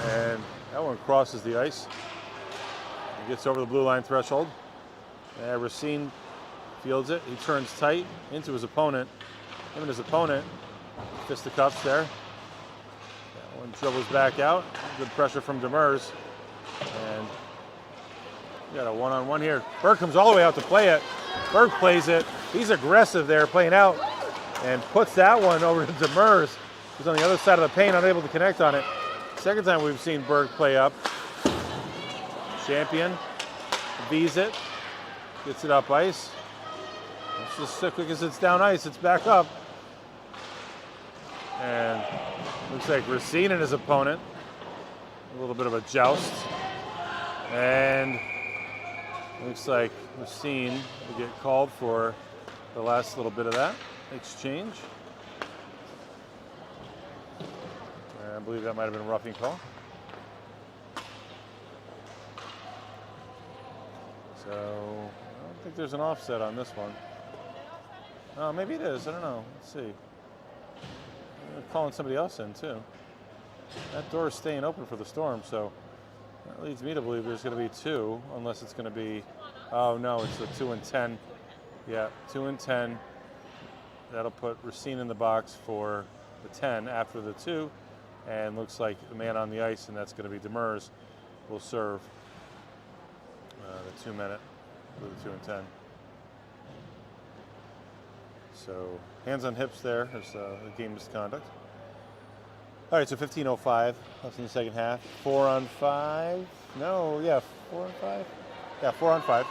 And that one crosses the ice. He gets over the blue line threshold. And Racine fields it. He turns tight into his opponent. Him and his opponent. Fisticuffs there. That one dribbles back out. Good pressure from Demers. And we got a one-on-one here. Burke comes all the way out to play it. Burke plays it. He's aggressive there, playing out. And puts that one over to Demers. He's on the other side of the paint, unable to connect on it. Second time we've seen Burke play up. Champion V's it. Gets it up ice. It's just so quick as it's down ice, it's back up. And looks like Racine and his opponent. A little bit of a joust. And looks like Racine will get called for the last little bit of that exchange. I believe that might have been a roughing call. So I don't think there's an offset on this one. Oh, maybe it is. I don't know. Let's see. They're calling somebody else in too. That door is staying open for the Storm, so that leads me to believe there's going to be two, unless it's going to be. Oh no, it's the 2 and 10. Yeah, 2 and 10. That'll put Racine in the box for the 10 after the 2. And looks like the man on the ice, and that's going to be Demers, will serve the 2 minute for the 2 and 10. So hands on hips there as the game misconduct. All right, so 15:05 left in the second half. 4 on 5. No, yeah, 4 on 5. Yeah, 4 on 5.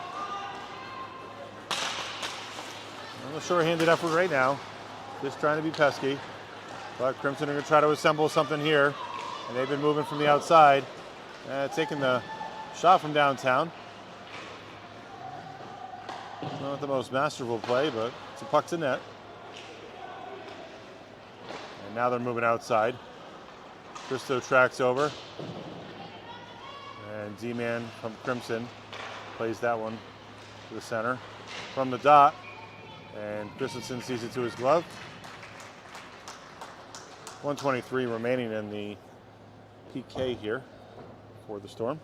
A short-handed effort right now. Just trying to be pesky. But Crimson are going to try to assemble something here. And they've been moving from the outside. Taking the shot from downtown. Not the most masterful play, but it's a puck to net. And now they're moving outside. Christo tracks over. And D-Man from Crimson plays that one to the center. From the dot. And Christensen sees it to his glove. 1:23 remaining in the PK here for the Storm.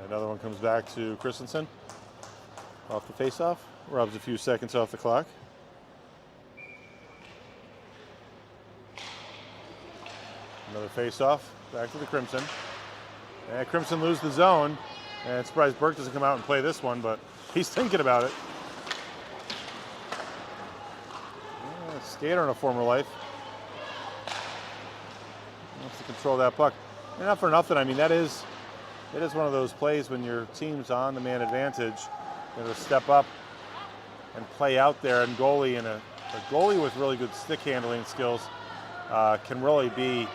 Another one comes back to Christensen off the faceoff. Robs a few seconds off the clock. Another face-off, back to the Crimson. And Crimson lose the zone. And surprised Burke doesn't come out and play this one, but he's thinking about it. Yeah, skater in a former life. Wants to control that puck. And not for nothing, I mean, it is one of those plays when your team's on the man advantage, to step up and play out there, and a goalie with really good stick handling skills can really be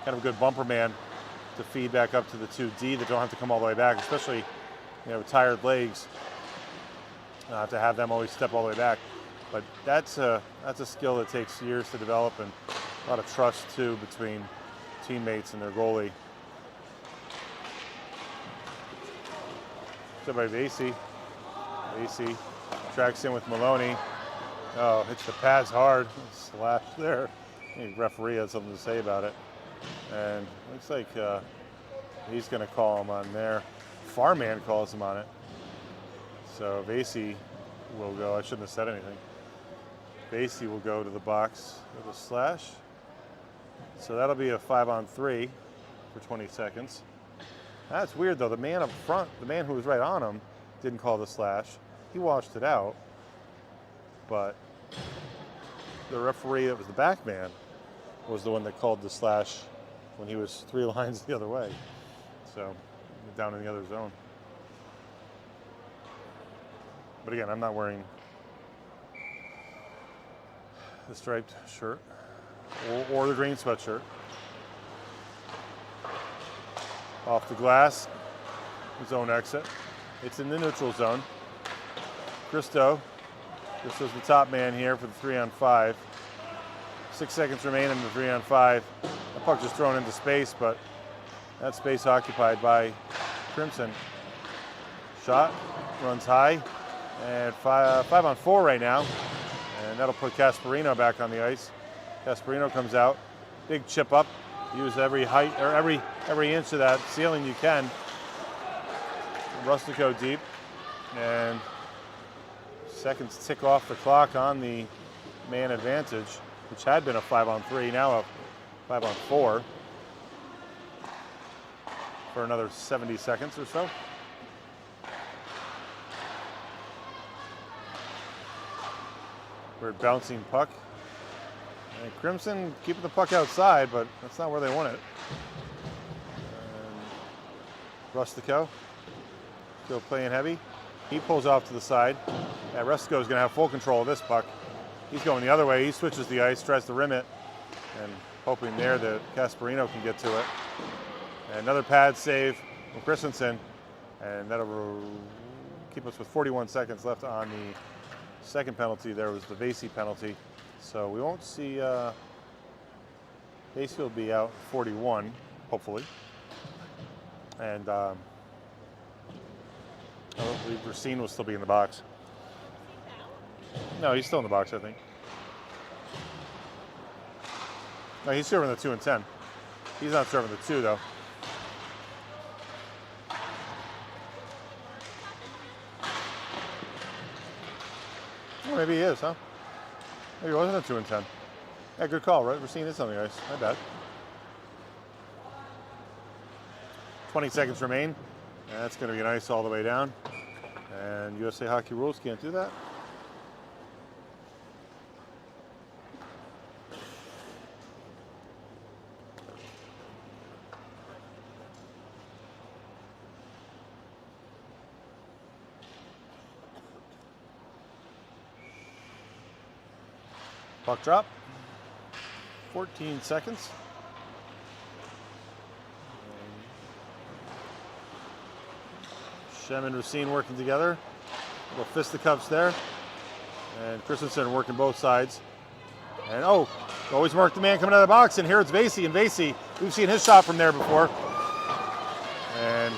kind of a good bumper man to feed back up to the 2D that don't have to come all the way back, especially tired legs, to have them always step all the way back. But that's a skill that takes years to develop, and a lot of trust too between teammates and their goalie. So by Vasey tracks in with Maloney. Oh, hits the pads hard. Slash there. The referee had something to say about it. And looks like he's going to call him on there. Farman calls him on it. So Vasey will go. I shouldn't have said anything. Vasey will go to the box with a slash. So that'll be a 5-on-3 for 20 seconds. That's weird though. The man up front, the man who was right on him, didn't call the slash. He washed it out. But the referee that was the back man was the one that called the slash when he was 3 lines the other way. So down in the other zone. But again, I'm not wearing the striped shirt or the green sweatshirt. Off the glass, zone exit. It's in the neutral zone. Christo's the top man here for the 3-on-5. 6 seconds remain in the 3-on-5. The puck just thrown into space, but that space occupied by Crimson. Shot, runs high, and 5-on-4 right now. And that'll put Casparino back on the ice. Casparino comes out, big chip up. Use every height or every inch of that ceiling you can. Rustico deep, and seconds tick off the clock on the man advantage, which had been a 5-on-3, now a 5-on-4 for another 70 seconds or so. Weird bouncing puck. And Crimson keeping the puck outside, but that's not where they want it. And Rustico still playing heavy. He pulls off to the side. Yeah, Rustico is going to have full control of this puck. He's going the other way. He switches the ice, tries to rim it, and hoping there that Casparino can get to it. And another pad save from Christensen, and that'll keep us with 41 seconds left on the second penalty. There was the Vasey penalty. So we won't see, Vasey will be out 41, hopefully. And I believe Racine will still be in the box. No, he's still in the box, I think. No, he's serving the 2 and 10. He's not serving the 2, though. Well, maybe he is, huh? Maybe it wasn't a 2 and 10. Yeah, good call, right? Racine is on the ice. My bad. 20 seconds remain. And that's going to be an ice all the way down. And USA Hockey rules can't do that. Puck drop. 14 seconds. Shem and Racine working together. Little fisticuffs there. And Christensen working both sides. And always mark the man coming out of the box. And here it's Vasey. And Vasey, we've seen his shot from there before. And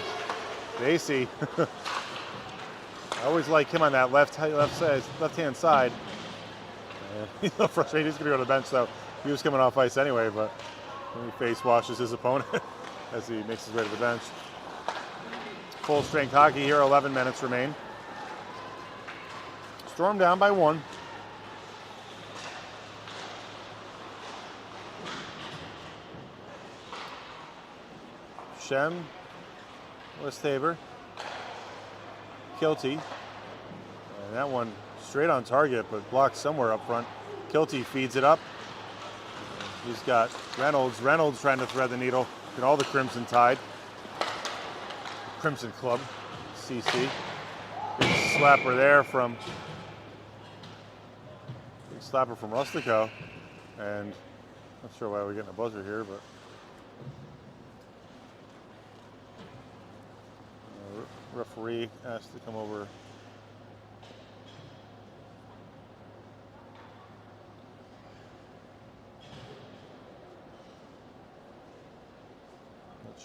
Vasey, I always like him on that left-hand side. He's a little frustrated. He's going to go to the bench, though. He was coming off ice anyway, but he face washes his opponent as he makes his way to the bench. Full strength hockey here, 11 minutes remain. Storm down by 1. Shem Westhaver. Kilty. And that one straight on target, but blocked somewhere up front. Kilty feeds it up. He's got Reynolds. Reynolds trying to thread the needle. Get all the Crimson Tide. Crimson Club. CC. Big slapper there from Rustico. And not sure why we're getting a buzzer here, but referee asked to come over. Not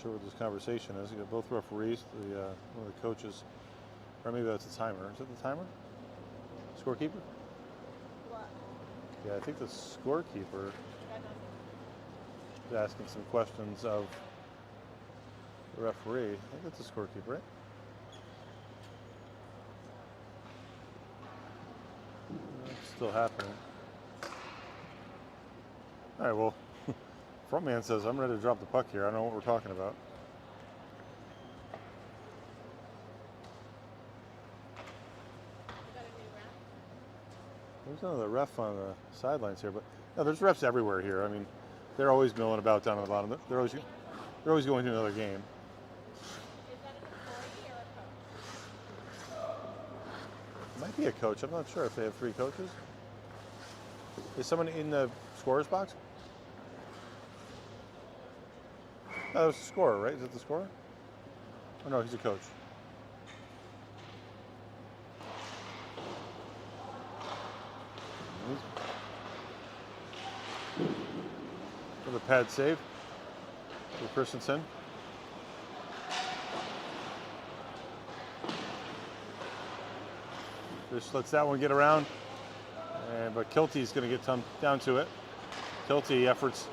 sure what this conversation is. You got both referees, one of the coaches, or maybe that's the timer. Is it the timer? Scorekeeper? What? Yeah, I think the scorekeeper is asking some questions of the referee. I think that's the scorekeeper, right? It's still happening. All right, well, frontman says, I'm ready to drop the puck here. I don't know what we're talking about. There's another ref on the sidelines here, but no, there's refs everywhere here. I mean, they're always milling about down on the bottom. They're always going to another game. Is that an employee or a coach? It might be a coach. I'm not sure if they have 3 coaches. Is someone in the scorer's box? No, that was the scorer, right? Is it the scorer? Oh no, he's a coach. For the pad save for Christensen. Just lets that one get around, but Kilty's going to get down to it. Kilty efforts,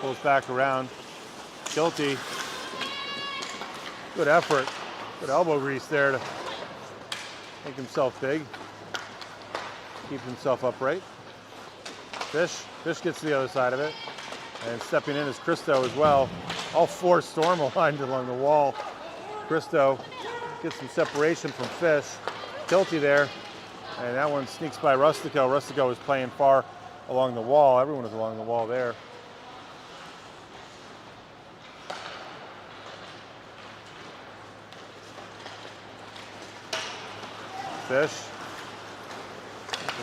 pulls back around. Kilty, good effort, good elbow grease there to make himself big, keep himself upright. Fish gets to the other side of it, and stepping in is Christo as well. All 4 Storm aligned along the wall. Christo gets some separation from Fish. Kilty there, and that one sneaks by Rustico. Rustico is playing far along the wall. Everyone is along the wall there. Fish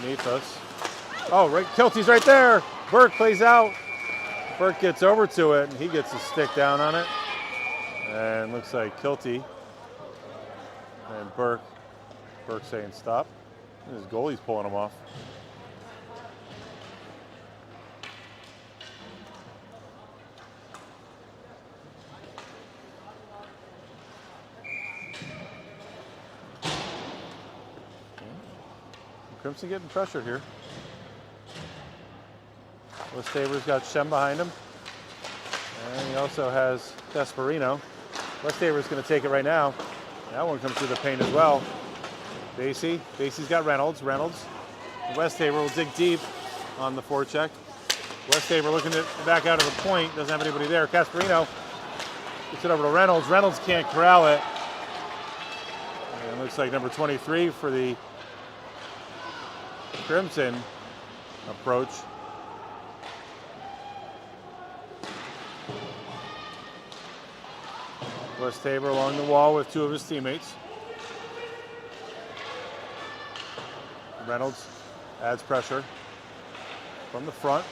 beneath us. Oh, right, Kilty's right there. Burke plays out. Burke gets over to it, and he gets a stick down on it. And looks like Kilty and Burke saying stop. And his goalie's pulling him off. Crimson getting pressured here. Westhaver's got Shem behind him. And he also has Desperino. Westhaver's going to take it right now. That one comes through the paint as well. Basie's got Reynolds. Westhaver will dig deep on the forecheck. Westhaver looking to back out of the point. Doesn't have anybody there. Casperino gets it over to Reynolds. Reynolds can't corral it. And it looks like number 23 for the Crimson approach. Westhaver along the wall with 2 of his teammates. Reynolds adds pressure from the front.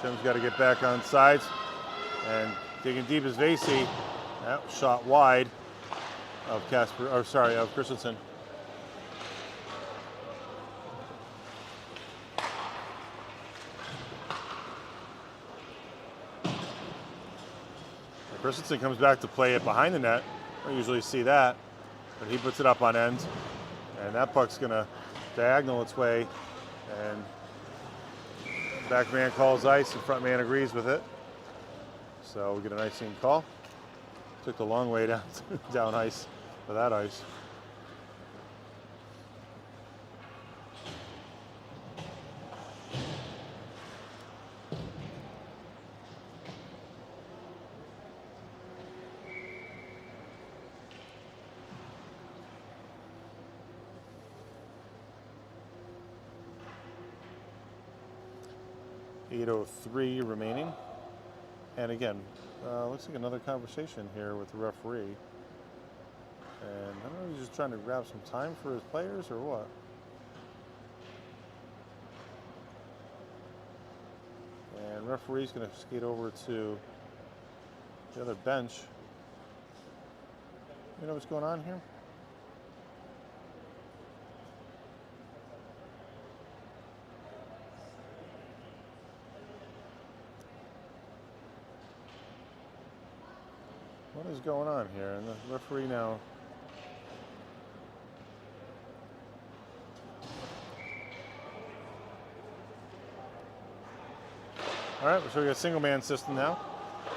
Shem's got to get back on sides, and digging deep is Vasey. That shot wide of Christensen. Christensen comes back to play it behind the net. I don't usually see that, but he puts it up on end, and that puck's gonna diagonal its way, and back man calls ice, and front man agrees with it. So we get an icing call. Took the long way down ice for that ice. 8:03 remaining. And again, looks like another conversation here with the referee. And I don't know if he's just trying to grab some time for his players or what. And referee's going to skate over to the other bench. You know what's going on here? What is going on here? And the referee now. All right, so we got a single man system now.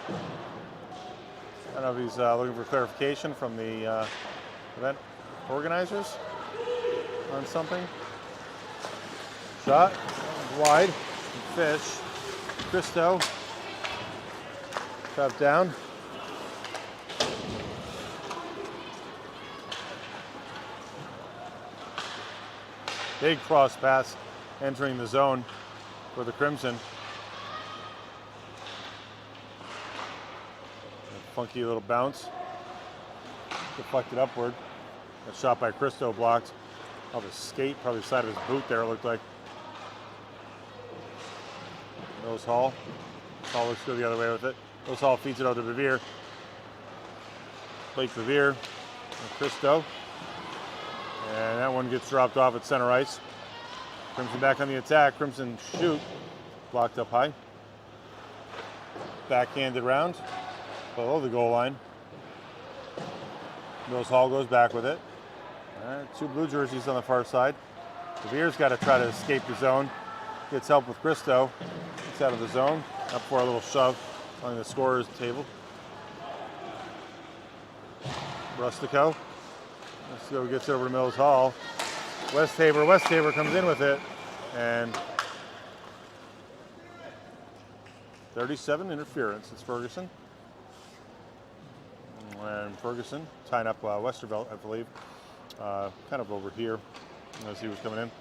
I don't know if he's looking for clarification from the event organizers on something. Shot, wide, fish, Christo, trap down. Big cross pass entering the zone for the Crimson. A funky little bounce. Deflected upward. A shot by Christo blocked off his skate, probably the side of his boot there, it looked like. Rose Hall. Hall looks to go the other way with it. Rose Hall feeds it out to Bevere. Blake Bevere and Christo. And that one gets dropped off at center ice. Crimson back on the attack. Crimson shoot. Blocked up high. Backhanded round. Below the goal line. Mills Hall goes back with it. All right, two blue jerseys on the far side. Bevere's got to try to escape the zone. Gets help with Christo. Gets out of the zone. Up for a little shove on the scorer's table. Rustico. Rustico gets over to Mills Hall. Westhaver comes in with it. And 37 interference. It's Ferguson. And Ferguson tying up Westervelt, I believe, kind of over here as he was coming in.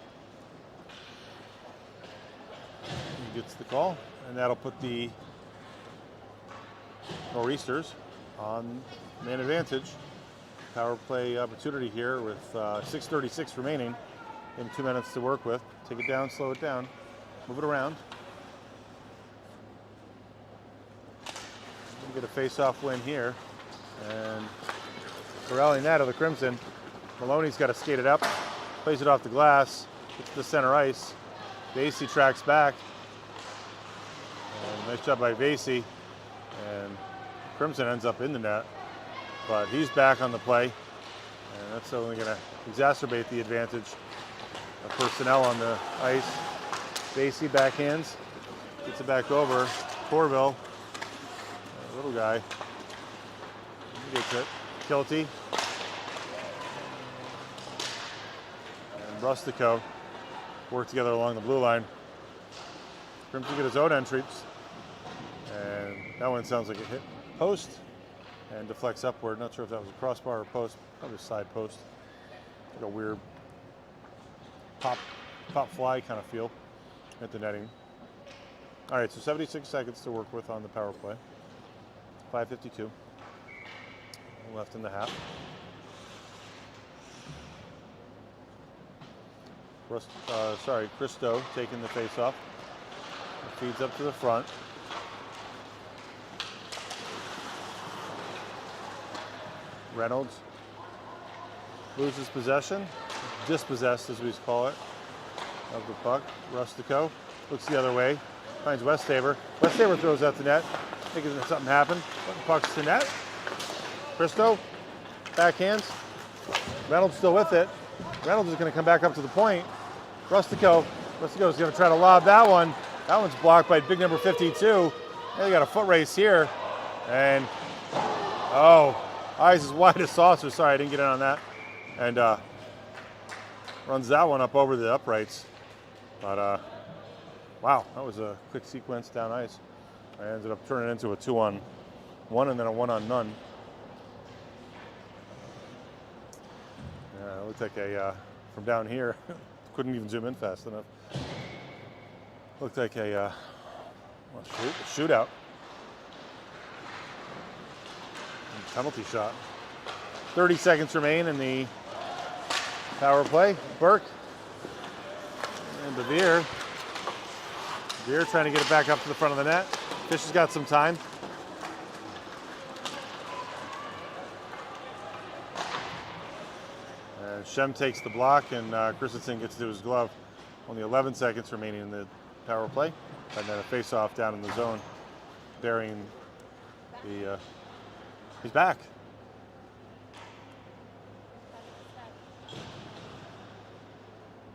He gets the call, and that'll put the Nor'easters on man advantage. Power play opportunity here with 6:36 remaining. Give him 2 minutes to work with. Take it down, slow it down, move it around. Get a face-off win here. And corralling that of the Crimson. Maloney's got to skate it up, plays it off the glass, gets to the center ice. Vasey tracks back. And nice job by Vasey. And Crimson ends up in the net. But he's back on the play. And that's only going to exacerbate the advantage of personnel on the ice. Vasey backhands, gets it back over. Corville, little guy. He gets it. Kilty. And Rustico work together along the blue line. Crimson get his own entries. And that one sounds like it hit post and deflects upward. Not sure if that was a crossbar or post. Probably a side post. Like a weird pop fly kind of feel at the netting. All right, so 76 seconds to work with on the power play. 5:52 left in the half. Christo taking the face off. Feeds up to the front. Reynolds loses possession, dispossessed as we call it, of the puck. Rustico looks the other way, finds Westhaver. Westhaver throws out the net, thinking that something happened. Puck's to net. Christo, backhands. Reynolds still with it. Reynolds is going to come back up to the point. Rustico is going to try to lob that one. That one's blocked by big number 52. They got a foot race here. And, eyes as wide as saucer. Sorry, I didn't get in on that. And runs that one up over the uprights. But, wow, that was a quick sequence down ice. I ended up turning it into a 2-on-1 and then a 1-on-none. Yeah, it looked like from down here, couldn't even zoom in fast enough. Looked like a Well, shootout. And penalty shot. 30 seconds remain in the power play. Burke and Bevere. Bevere trying to get it back up to the front of the net. Fish has got some time. And Shem takes the block, and Christensen gets to his glove. Only 11 seconds remaining in the power play. And then a face-off down in the zone, burying the. He's back.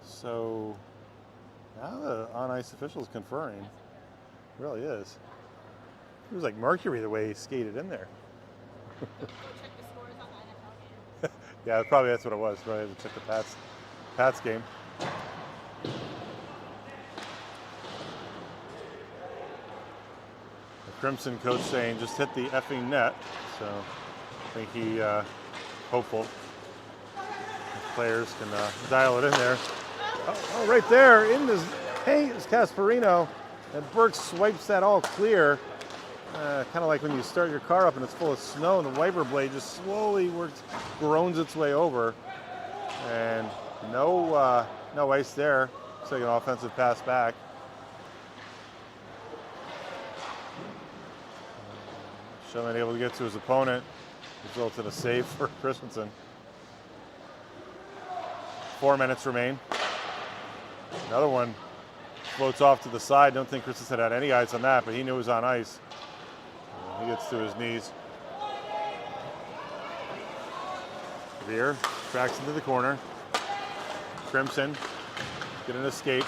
So now the on-ice official is conferring. It really is. It was like Mercury the way he skated in there. Go check the scores on the NFL game. Yeah, probably that's what it was. Probably had to check the Pats game. The Crimson coach saying just hit the effing net. So I think he hopeful players can dial it in there. Oh, right there in the paint is Casparino, and Burke swipes that all clear. Kind of like when you start your car up and it's full of snow and the wiper blade just slowly groans its way over. And no ice there. Looks like an offensive pass back. Showman able to get to his opponent. Results in a save for Christensen. 4 minutes remain. Another one floats off to the side. Don't think Christensen had any eyes on that, but he knew it was on ice. He gets to his knees. Veer tracks into the corner. Crimson get an escape.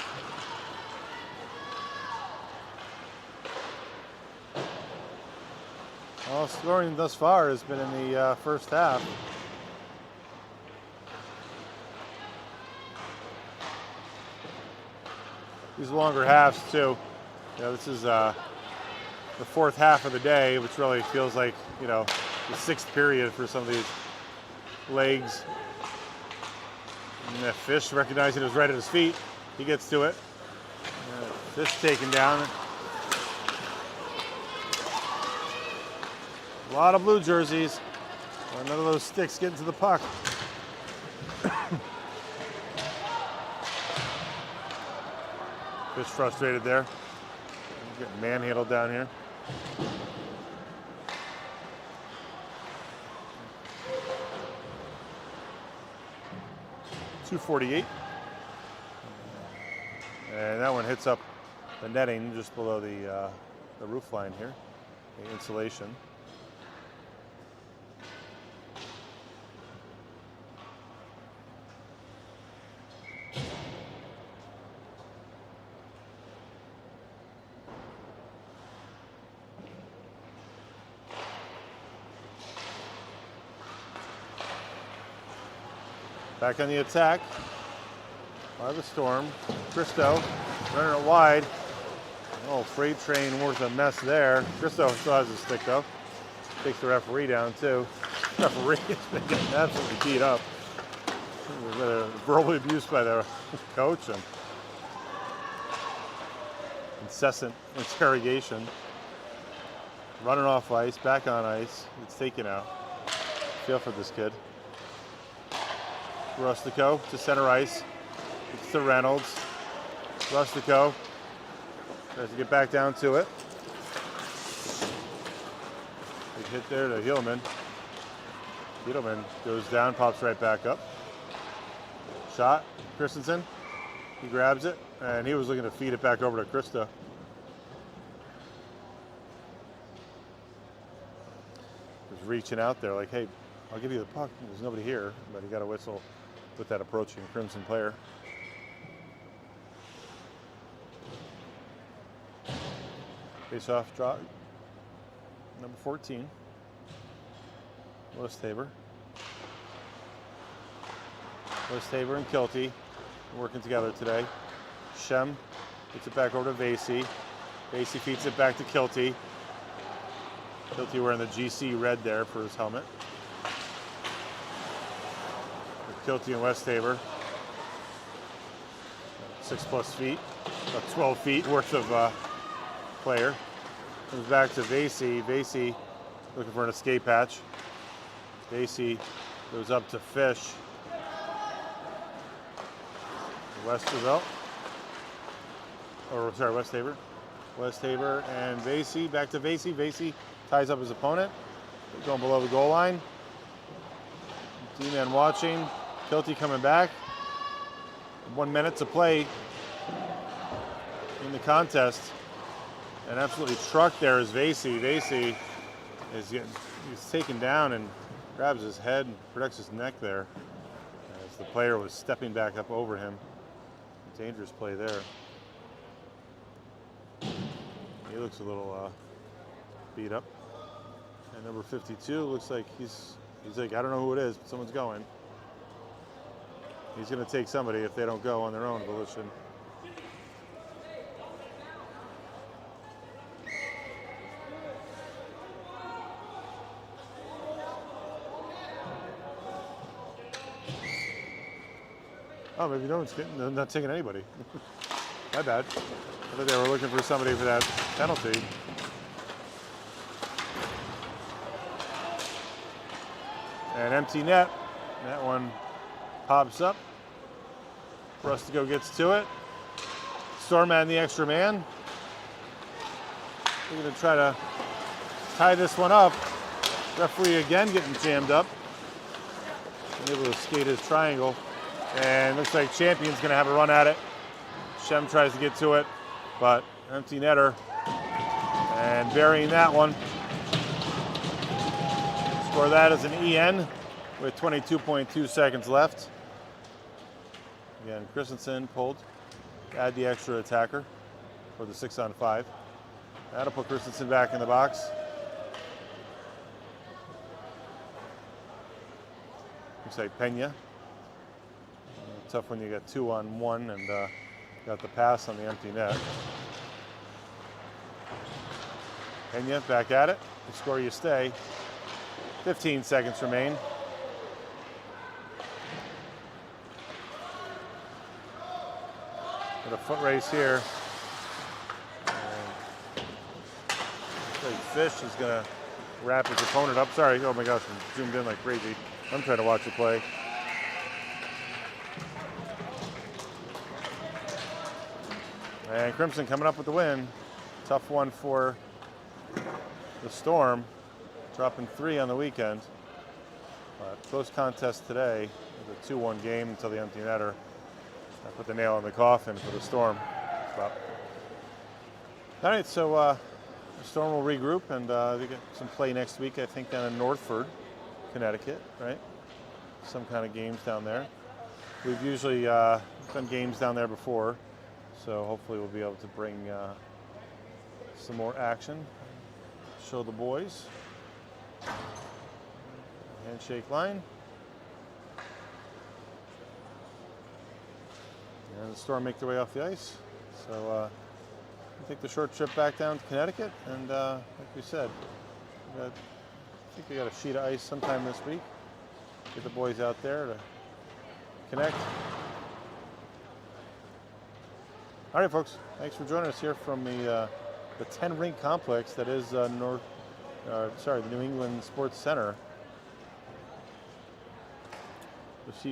All scoring thus far has been in the first half. These longer halves too. This is the fourth half of the day, which really feels like the sixth period for some of these legs. And the Fish recognizing it was right at his feet. He gets to it. Fish taken down. A lot of blue jerseys. None of those sticks getting to the puck. Fish frustrated there. Getting manhandled down here. .248. And that one hits up the netting just below the roof line here, the insulation. Back on the attack by the Storm. Christo running it wide. Oh, freight train worth a mess there. Christo still has his stick though. Takes the referee down too. The referee has been getting absolutely beat up. Verbally abused by the coach and incessant interrogation. Running off ice, back on ice. It's taken out. Feel for this kid. Rustico to center ice. It's to Reynolds. Rustico tries to get back down to it. Big hit there to Hillman. Hillman goes down, pops right back up. Shot. Christensen. He grabs it, and he was looking to feed it back over to Christo. Just reaching out there like, hey, I'll give you the puck. There's nobody here, but he got a whistle with that approaching Crimson player. Face-off draw, number 14. Listhaber. Listhaber and Kilty working together today. Shem gets it back over to Vasey. Vasey feeds it back to Kilty. Kilty wearing the GC red there for his helmet. Kilty and Westhaver. 6+ feet, about 12 feet worth of player. Comes back to Vasey. Vasey looking for an escape hatch. Vasey goes up to Fish. Westervelt. Or sorry, Westhaver. Westhaver and Vasey. Back to Vasey. Vasey ties up his opponent. Going below the goal line. D-man watching. Kilty coming back. 1 minute to play in the contest. And absolutely trucked there is Vasey. Vasey he's taken down and grabs his head and protects his neck there as the player was stepping back up over him. Dangerous play there. He looks a little beat up. And number 52 looks like he's like, I don't know who it is, but someone's going. He's going to take somebody if they don't go on their own volition. Oh, maybe no one's getting, they're not taking anybody. My bad. I thought they were looking for somebody for that penalty. An empty net. That one pops up. Rustico gets to it. Storman the extra man. We're going to try to tie this one up. Referee again getting jammed up. Able to skate his triangle. And looks like Champion's going to have a run at it. Shem tries to get to it, but empty netter. And burying that one. Score that as an EN with 22.2 seconds left. Again, Christensen pulled. Add the extra attacker for the 6-on-5. That'll put Christensen back in the box. Looks like Pena. Tough when you got 2-on-1 and got the pass on the empty net. Pena back at it. You score, you stay. 15 seconds remain. Got a foot race here. Fish is going to wrap his opponent up. Sorry, oh my gosh, I'm zoomed in like crazy. I'm trying to watch the play. And Crimson coming up with the win. Tough one for the Storm, dropping 3 on the weekend. But close contest today, with a 2-1 game until the empty netter. I put the nail in the coffin for the Storm. But, all right, so the Storm will regroup and they get some play next week, I think, down in Northford, Connecticut, right? Some kind of games down there. We've usually done games down there before. So hopefully we'll be able to bring some more action, show the boys. Handshake line. And the Storm make their way off the ice. So we'll take the short trip back down to Connecticut. And like we said, I think we got a sheet of ice sometime this week. Get the boys out there to connect. All right, folks. Thanks for joining us here from the 10-rink complex that is the New England Sports Center. We'll see you guys.